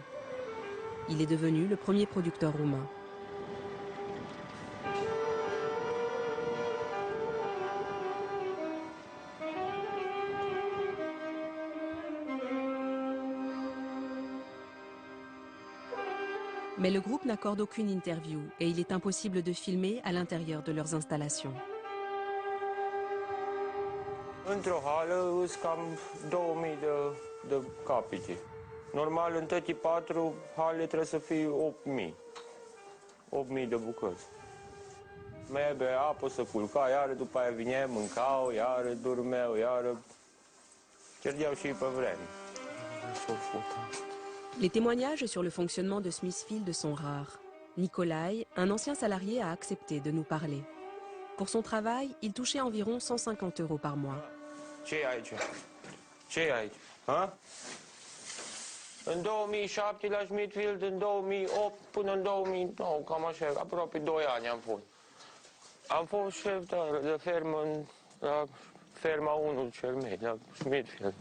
Speaker 16: Il est devenu le premier producteur roumain. Mais le groupe n'accorde aucune interview et il est impossible de filmer à l'intérieur de leurs installations.
Speaker 19: Într-o hală îs cam 2000 de capete. Normal, în toate 4 hale trebuie să fie 8000. 8000 de bucăți. Mai bea apă să culca, iară după aia vine, mâncau, iară dormeau, iară cheltuiau și pe vreme.
Speaker 16: Les témoignages sur le fonctionnement de Smithfield sont rares. Nikolai, un ancien salarié, a accepté de nous parler. Pour son travail, il touchait environ 150 € par mois.
Speaker 19: Ce e aici? Ce e aici? Ha? În 2007 la Smithfield, în 2008 până în 2009, cam așa, aproape 2 ani am fost. Am fost șef de fermă la ferma 1 cel mic, la Smithfield.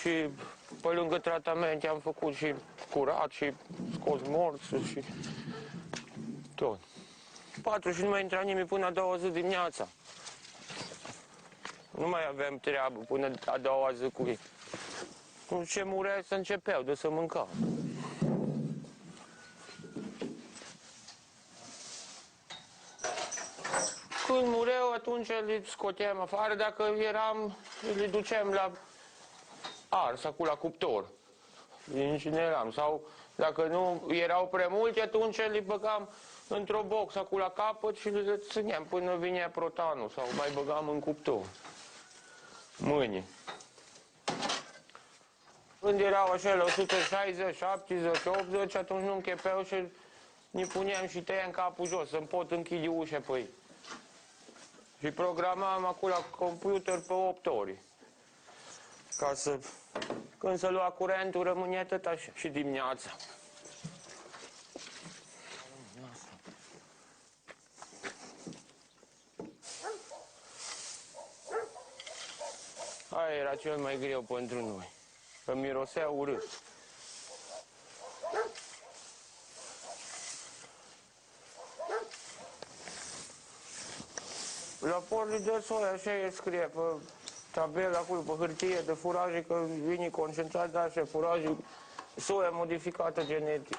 Speaker 19: Și pe lângă tratamente am făcut și curat și scos morți și tot. 4 și nu mai intra nimeni până a doua zi dimineața. Nu mai aveam treabă până a doua zi cu ei. Cum ce mureai să începeau de să mâncau. Când mureau, atunci le scoteam afară, dacă eram, le duceam la ars, acolo la cuptor. Le incineram. Sau dacă nu erau prea multe, atunci le băgam într-o box acolo la capăt și le țineam până vinea protanul sau mai băgam în cuptor. Mâine. Când erau așa la 160, 70, 80, atunci nu închepeau și ne puneam și tăiam capul jos, să-mi pot închide ușa pe ei. Și programam acolo la computer pe 8 ore. Ca să, când se lua curentul, rămânea tot așa și dimineața. Aia era cel mai greu pentru noi, că mirosea urât. La portul de soi, așa e scrie pe tabela acolo, pe hârtie de furaje, că vine concentrat de așa, furaje, soia modificată genetic.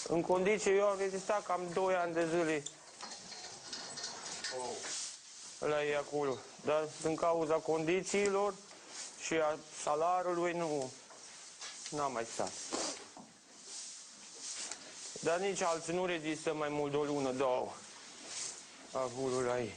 Speaker 19: În condiții, eu am rezistat cam 2 ani de zile la ei acolo, dar din cauza condițiilor și a salariului n-am mai stat. Dar nici alții nu rezistă mai mult de o lună, 2 acolo la ei.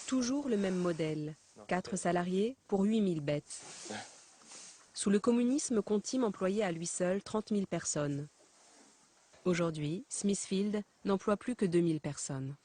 Speaker 16: Toujours le même modèle, 4 salariés pour 8000 bêtes. Sous le communisme, Contim employait à lui seul 30 000 personnes. Aujourd'hui, Smithfield n'emploie plus que 2000 personnes.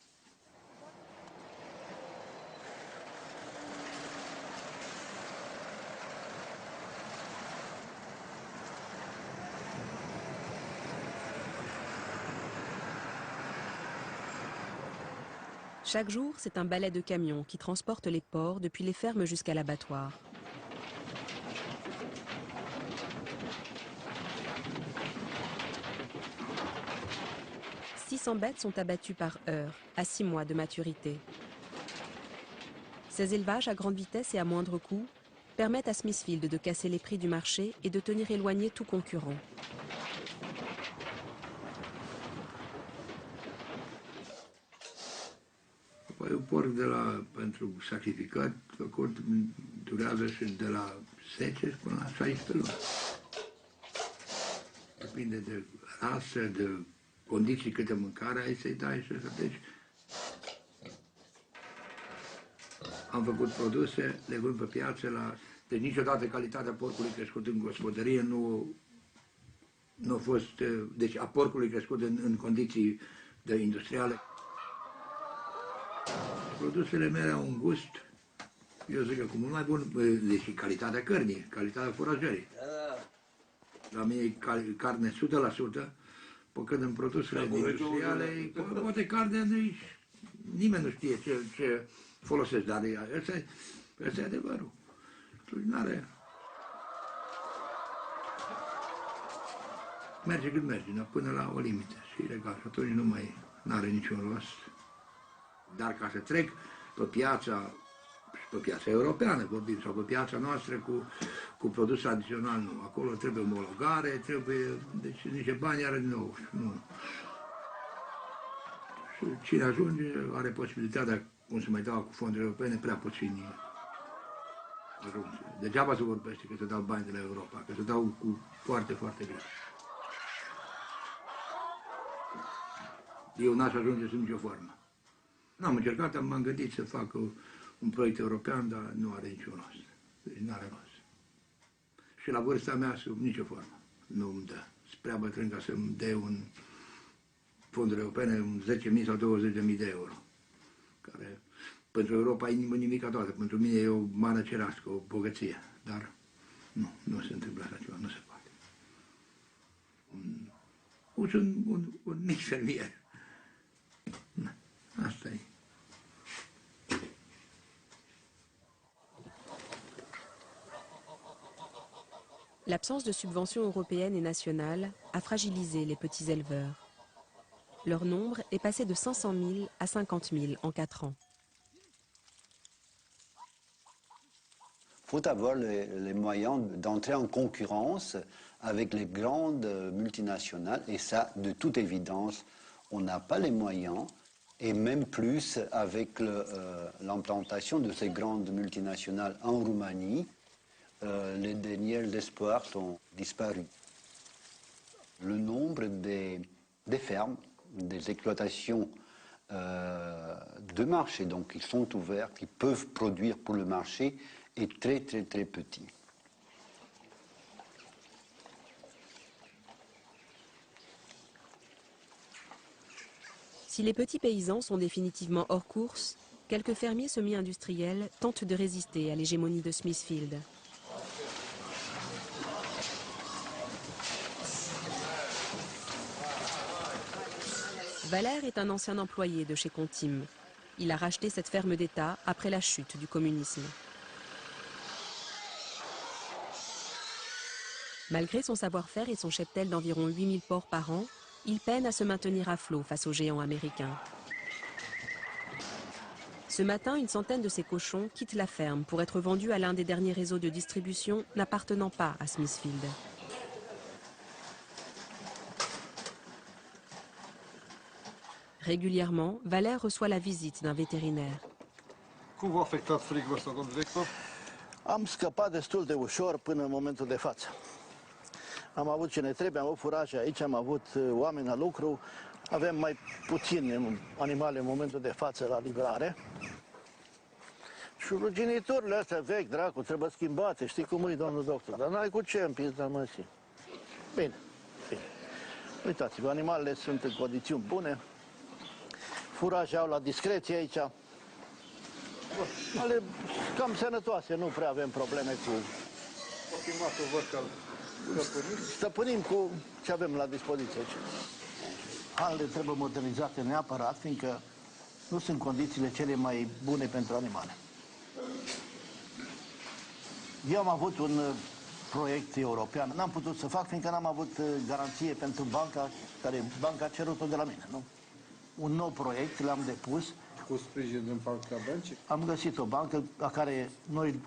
Speaker 16: Chaque jour, c'est un balai de camions qui transporte les porcs depuis les fermes jusqu'à l'abattoir. « 600 bêtes sont abattues par heure, à 6 mois de maturité. Ces élevages à grande vitesse et à moindre coût permettent à Smithfield de casser les prix du marché et de tenir éloigné tout concurrent.
Speaker 14: Porc pentru sacrificat, făcut, durează și de la 10 până la 16 luni. Depinde de rasă, de condiții, câte mâncare ai să-i dai și așa. Deci, am făcut produse, le vând pe piață, deci niciodată calitatea porcului crescut în gospodărie nu a fost, deci a porcului crescut în condiții industriale. Produsele mele au un gust, eu zic că cu mult mai bun, deci calitatea cărnii, calitatea furajării. La mine e carne 100%, pe când în produsele industriale, poate carnea nimeni nu știe ce folosesc, dar ăsta e adevărul. Atunci n-are. Merge cât merge, dar până la o limită și legal, atunci nu mai are niciun rost. Dar ca să trec pe piața, pe piața europeană, vorbim, sau pe piața noastră cu produs tradițional, nu. Acolo trebuie omologare, trebuie, deci niște bani are din nou. Nu. Și cine ajunge are posibilitatea, cum se mai dau cu fondurile europene, prea puțini ajunge. Degeaba se vorbește că se dau bani de la Europa, că se dau cu foarte, foarte greu. Eu n-aș ajunge sub nicio formă. N-am încercat, m-am gândit să fac un proiect european, dar nu are niciun rost. Deci nu are rost. Și la vârsta mea, sub nicio formă, nu îmi dă. Sunt prea bătrân ca să-mi dea un fonduri europene, 10.000 sau 20.000 de euro. Care, Pentru Europa e nimic toată. Pentru mine e o mană cerească, o bogăție. Dar nu se întâmplă așa ceva, nu se poate. Un mic fermier. Asta e.
Speaker 16: L'absence de subventions européennes et nationales a fragilisé les petits éleveurs. Leur nombre est passé de 500 000 à 50 000 en 4 ans.
Speaker 15: Il faut avoir les moyens d'entrer en concurrence avec les grandes multinationales. Et ça, de toute évidence, on n'a pas les moyens. Et même plus avec l'implantation de ces grandes multinationales en Roumanie, les derniers espoirs sont disparus. Le nombre des fermes, des exploitations de marché, donc qui sont ouverts, qui peuvent produire pour le marché, est très petit.
Speaker 16: Si les petits paysans sont définitivement hors course, quelques fermiers semi-industriels tentent de résister à l'hégémonie de Smithfield. Valère est un ancien employé de chez Contim. Il a racheté cette ferme d'État après la chute du communisme. Malgré son savoir-faire et son cheptel d'environ 8000 porcs par an, il peine à se maintenir à flot face aux géants américains. Ce matin, une centaine de ses cochons quittent la ferme pour être vendus à l'un des derniers réseaux de distribution n'appartenant pas à Smithfield. Régulièrement, Valère reçoit la visite d'un vétérinaire.
Speaker 20: Cum v-a afectat frigul ăsta, domnul director?
Speaker 21: Am scăpat destul de ușor până în momentul de față. Am avut ce ne trebuie, am avut furaje aici, am avut oameni la lucru, avem mai puține animale în momentul de față la livrare. Și ruginitorile astea vechi, dracu, trebuie schimbate, știi cum e, domnul doctor, dar n-ai cu ce împins la măsii. Bine, bine. Uitați-vă, animalele sunt în condiții bune, furaje au la discreție aici, ale cam sănătoase, nu prea avem probleme cu... Stăpânim cu ce avem la dispoziție aici. Halele trebuie modernizate neapărat, fiindcă nu sunt condițiile cele mai bune pentru animale. Eu am avut un proiect european, n-am putut să fac, fiindcă n-am avut garanție pentru banca a cerut-o de la mine, nu? Un nou proiect l-am depus.
Speaker 20: Cu sprijin din partea băncii?
Speaker 21: Am găsit o bancă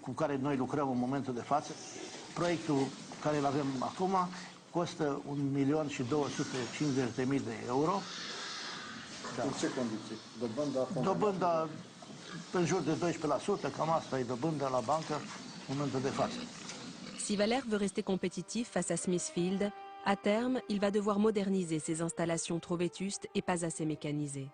Speaker 21: cu care noi lucrăm în momentul de față. Proiectul care îl avem acum costă 1.250.000 de euro.
Speaker 20: Da. În ce condiții?
Speaker 21: Dobânda în jur de 12%, cam asta e dobânda la bancă în momentul de față.
Speaker 16: Si Valère veut rester compétitif face à Smithfield, à terme, il va devoir moderniser ses installations trop vétustes et pas assez mécanisées.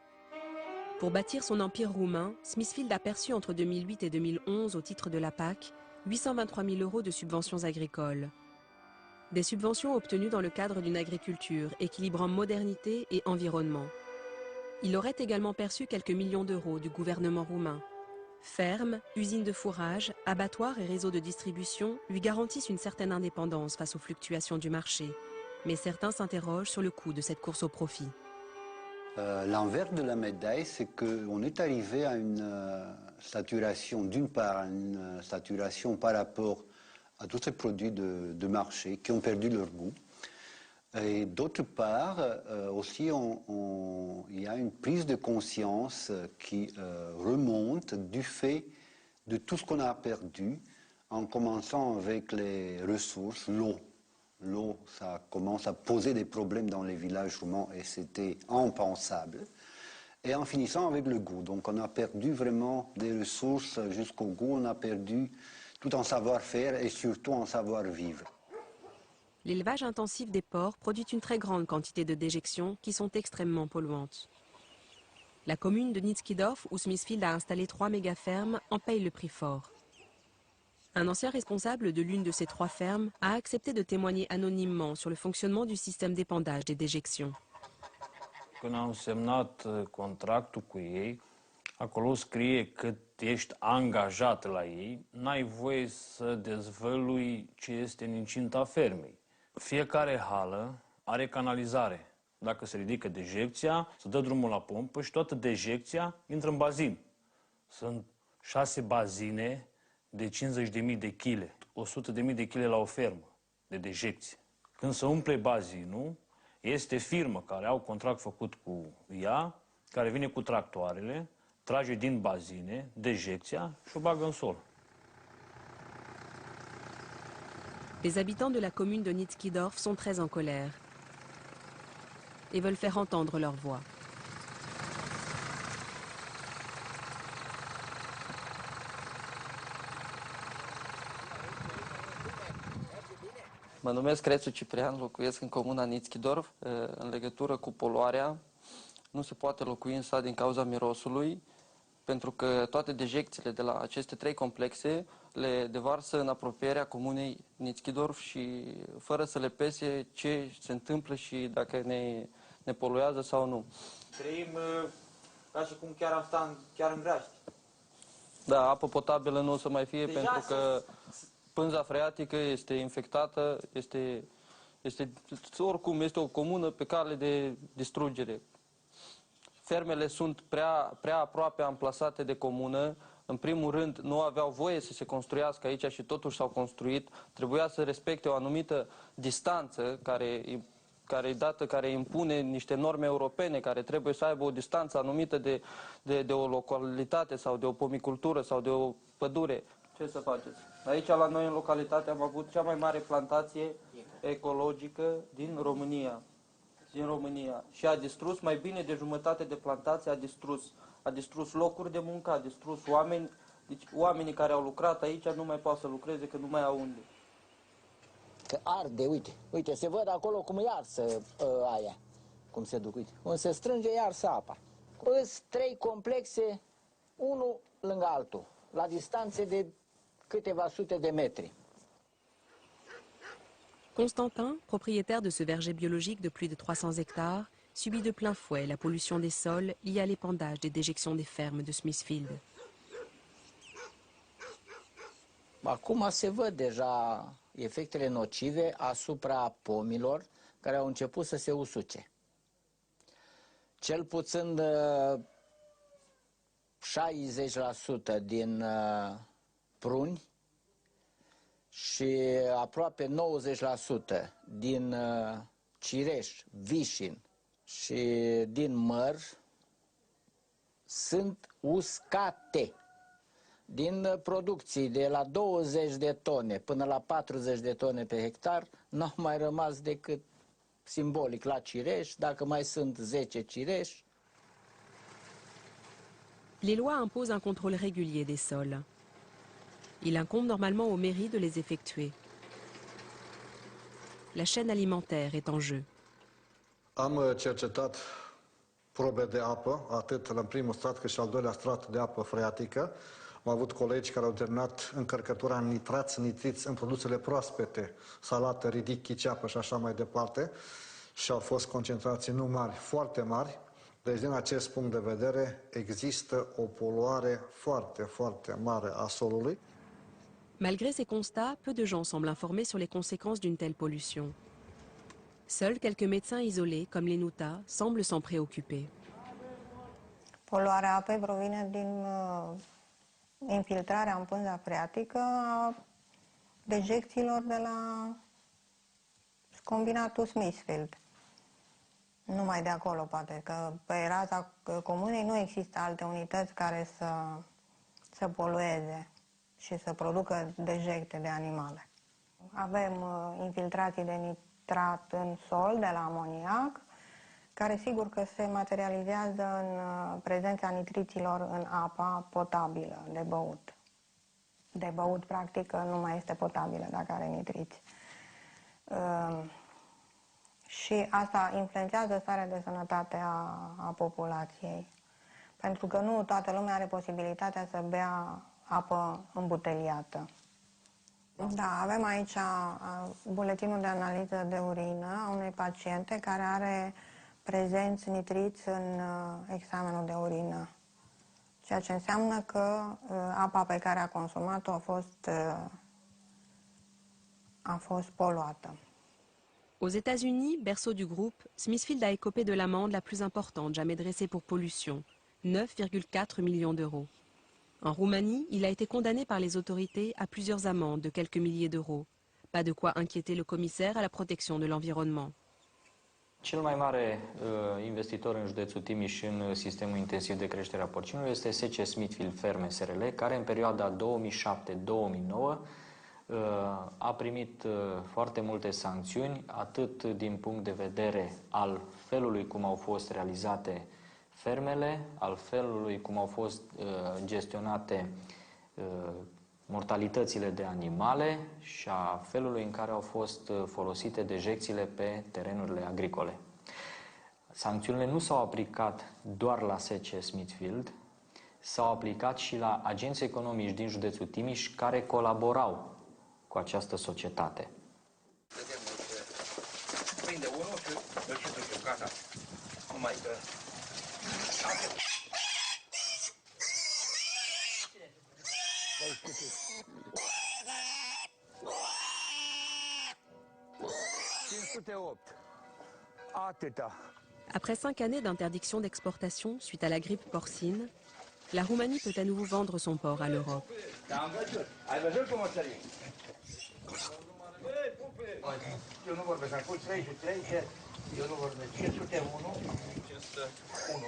Speaker 16: Pour bâtir son empire roumain, Smithfield a perçu entre 2008 et 2011, au titre de la PAC, 823 000 euros de subventions agricoles. Des subventions obtenues dans le cadre d'une agriculture équilibrant modernité et environnement. Il aurait également perçu quelques millions d'euros du gouvernement roumain. Fermes, usines de fourrage, abattoirs et réseaux de distribution lui garantissent une certaine indépendance face aux fluctuations du marché. Mais certains s'interrogent sur le coût de cette course au profit.
Speaker 15: L'envers de la médaille, c'est qu'on est arrivé à une saturation, d'une part, une saturation par rapport à tous ces produits de marché qui ont perdu leur goût. Et d'autre part, aussi, il y a une prise de conscience qui remonte du fait de tout ce qu'on a perdu, en commençant avec les ressources, l'eau. L'eau, ça commence à poser des problèmes dans les villages roumains et c'était impensable. Et en finissant avec le goût. Donc on a perdu vraiment des ressources jusqu'au goût, on a perdu tout en savoir-faire et surtout en savoir-vivre.
Speaker 16: L'élevage intensif des porcs produit une très grande quantité de déjections qui sont extrêmement polluantes. La commune de Nitskidov, où Smithfield a installé 3 méga-fermes, en paye le prix fort. Un ancien responsable de l'une de ces 3 fermes a accepté de témoigner anonymement sur le fonctionnement du système d'épandage des déjections.
Speaker 19: Când am semnat contractul cu ei,
Speaker 3: Acolo scrie că ești angajat la ei, n-ai voie să dezvălui ce este în incinta fermei. Fiecare hală are canalizare. Dacă se ridică dejecția, se dă drumul la pompă și toată dejecția intră în bazin. Sunt 6 bazine de 50.000 de kg, 100.000 de kg la o fermă de dejecție. Când se umple bazinul, este firmă care au contract făcut cu ea, care vine cu tractoarele, trage din bazine dejecția și o bagă în sol.
Speaker 16: Les habitants de la commune de Nitzkidorf sont très en colère et veulent faire entendre leur voix.
Speaker 22: Mă numesc Crețu Ciprian, locuiesc în comuna Nitzkidorf. În legătură cu poluarea, nu se poate locui în sat din cauza mirosului, pentru că toate dejecțiile de la aceste 3 complexe le devarsă în apropierea comunei Nitzkidorf și fără să le pese ce se întâmplă și dacă ne poluează sau nu.
Speaker 23: Trăim ca și cum chiar am stat chiar în graști.
Speaker 22: Da, apă potabilă nu o să mai fie pentru că pânza freatică este infectată, oricum este o comună pe cale de distrugere. Fermele sunt prea aproape amplasate de comună. În primul rând, nu aveau voie să se construiască aici și totuși s-au construit. Trebuia să respecte o anumită distanță care impune niște norme europene, care trebuie să aibă o distanță anumită de o localitate sau de o pomicultură sau de o pădure. Ce să faceți? Aici, la noi, în localitate, am avut cea mai mare plantație ecologică din România. Și a distrus mai bine de jumătate de plantație, a distrus locuri de muncă, a distrus oameni. Deci oamenii care au lucrat aici nu mai pot să lucreze, că nu mai au unde.
Speaker 24: Că arde, uite, se văd acolo cum e arsă aia, cum se duc, uite, unde se strânge e arsă apa. Îs 3 complexe, unul lângă altul, la distanțe de câteva sute de metri.
Speaker 16: Constantin, propriétaire de ce verger biologique de plus de 300 hectares, subit de plein fouet la pollution des sols liée à l'épandage des déjections des fermes de Smithfield.
Speaker 24: Acum se văd deja efectele nocive asupra pomilor care au început să se usuce. Cel puțin 60% din pruni și aproape 90% din cireș, vișin și din măr sunt uscate. Din producții de la 20 de tone până la 40 de tone pe hectar, n-au mai rămas decât simbolic la cireș, dacă mai sunt 10 cireși.
Speaker 16: Les lois imposent un contrôle régulier des sols. Il incombe normalement aux mairies de les effectuer. La chaîne alimentaire est en jeu.
Speaker 25: Am cercetat probe de apă, atât în primul strat cât și al doilea strat de apă freatică. Am avut colegi care au terminat încărcătura în nitrați, nitriți în produsele proaspete, salată, ridic, chiceapă și așa mai departe. Și au fost concentrații nu mari, foarte mari. Deci, din acest punct de vedere, există o poluare foarte, foarte mare a solului.
Speaker 16: Malgré ces constats, peu de gens semblent informés sur les conséquences d'une telle pollution. Seuls quelques médecins isolés, comme les Nuta, semblent s'en préoccuper.
Speaker 26: Poluarea apei provine din infiltrarea în pânza freatică a dejecțiilor de la combinatul Smithfield. Numai de acolo, poate, că pe raza comunei nu există alte unități care să polueze și să producă dejecte de animale. Avem infiltrații de nitrat în sol, de la amoniac, care sigur că se materializează în prezența nitriților în apa potabilă de băut. De băut, practic, nu mai este potabilă dacă are nitriți. Și asta influențează starea de sănătate a populației. Pentru că nu toată lumea are posibilitatea să bea apă îmbuteliată. Da, avem aici buletinul de analiză de urină a unei paciente care are prezenți nitriți în examenul de urină. ceea ce înseamnă că apa pe care a consumat-o a fost poluată.
Speaker 16: Aux États-Unis, berceau du groupe, Smithfield a écopé de l'amende la plus importante jamais dressée pour pollution, 9,4 millions d'euros. En Roumanie, il a été condamné par les autorités à plusieurs amendes de quelques milliers d'euros. Pas de quoi inquiéter le commissaire à la protection de l'environnement.
Speaker 2: Cel mai mare investitor în județul Timiș în sistemul intensiv de creștere a porcinilor este SC Smithfield Ferme SRL, care în perioada 2007-2009 a primit foarte multe sancțiuni, atât din punct de vedere al felului cum au fost realizate fermele, al felului cum au fost gestionate mortalitățile de animale și a felului în care au fost folosite dejecțiile pe terenurile agricole. Sancțiunile nu s-au aplicat doar la SC Smithfield, s-au aplicat și la agenți economici din județul Timiș care colaborau cu această societate.
Speaker 14: Prinde unul și îl și ducem, gata. Numai că...
Speaker 4: 508. Atâta.
Speaker 16: Après 5 années d'interdiction d'exportation suite à la grippe porcine, la Roumanie peut à nouveau vendre son porc à l'Europe.
Speaker 14: Ai văzut cum o sărim? Eu nu vorbesc, am pus 33, eu nu vorbesc. 501. 501.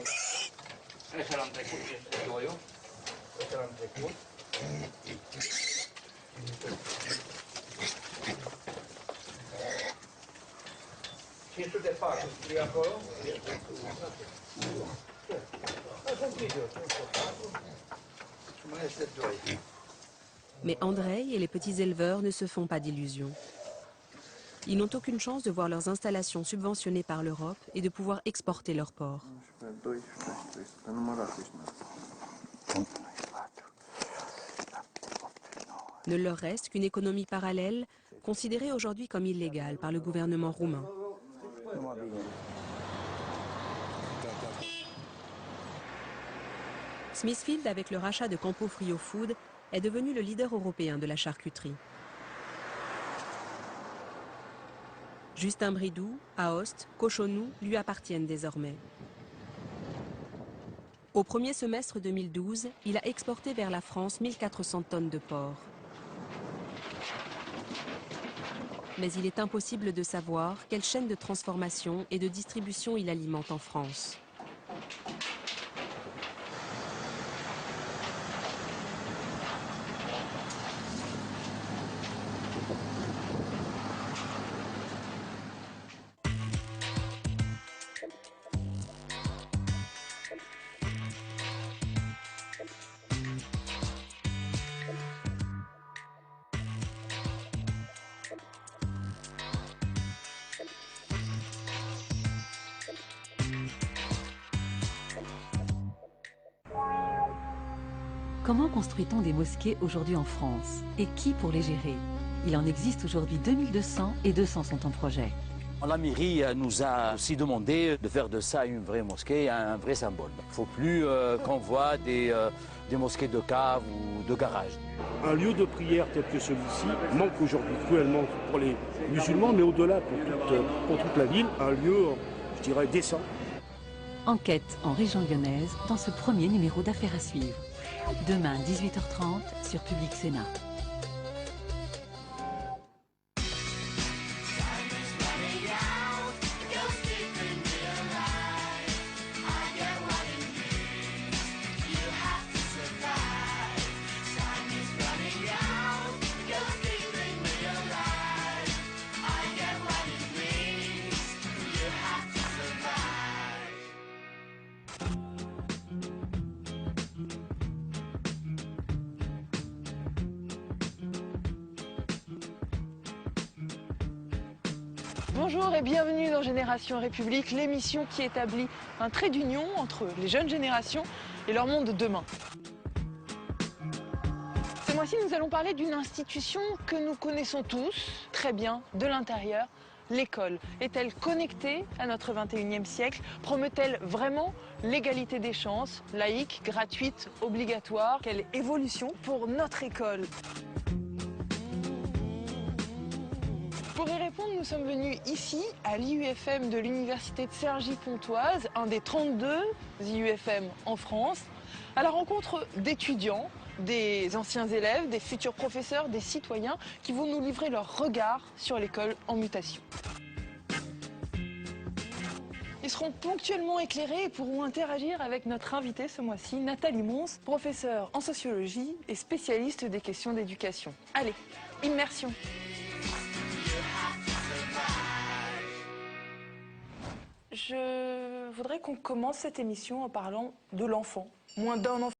Speaker 14: Ăsta l-am trecut, 502. Ăsta l-am trecut. 504, scrie acolo. Mai este 2.
Speaker 16: Mais Andrei et les petits éleveurs ne se font pas d'illusions. Ils n'ont aucune chance de voir leurs installations subventionnées par l'Europe et de pouvoir exporter leur porc. Ne leur reste qu'une économie parallèle, considérée aujourd'hui comme illégale par le gouvernement roumain. Smithfield, avec le rachat de Campo Frio Food, est devenu le leader européen de la charcuterie. Justin Bridou, Aoste, Cochonou lui appartiennent désormais. Au premier semestre 2012, il a exporté vers la France 1400 tonnes de porc. Mais il est impossible de savoir quelle chaîne de transformation et de distribution il alimente en France.
Speaker 5: Comment construit-on des mosquées aujourd'hui en France? Et qui pour les gérer? Il en existe aujourd'hui 2200 et 200 sont en projet.
Speaker 6: La mairie nous a aussi demandé de faire de ça une vraie mosquée, un vrai symbole. Il ne faut plus qu'on voit des mosquées de cave ou de garage.
Speaker 7: Un lieu de prière tel que celui-ci manque aujourd'hui cruellement pour les musulmans, mais au-delà pour toute la ville, un lieu, je dirais, décent.
Speaker 5: Enquête en région lyonnaise dans ce premier numéro d'Affaires à suivre. Demain, 18h30 sur Public Sénat.
Speaker 10: Bonjour et bienvenue dans Génération République, l'émission qui établit un trait d'union entre les jeunes générations et leur monde de demain. Ce mois-ci, nous allons parler d'une institution que nous connaissons tous très bien de l'intérieur, l'école est-elle connectée à notre 21e siècle? Promeut-elle vraiment l'égalité des chances, laïque, gratuite, obligatoire? Quelle évolution pour notre école? Pour y répondre, nous sommes venus ici, à l'IUFM de l'Université de Cergy-Pontoise, un des 32 IUFM en France, à la rencontre d'étudiants, des anciens élèves, des futurs professeurs, des citoyens qui vont nous livrer leur regard sur l'école en mutation. Ils seront ponctuellement éclairés et pourront interagir avec notre invitée ce mois-ci, Nathalie Mons, professeure en sociologie et spécialiste des questions d'éducation. Allez, immersion! Je voudrais qu'on commence cette émission en parlant de l'enfant. Moins d'un enfant.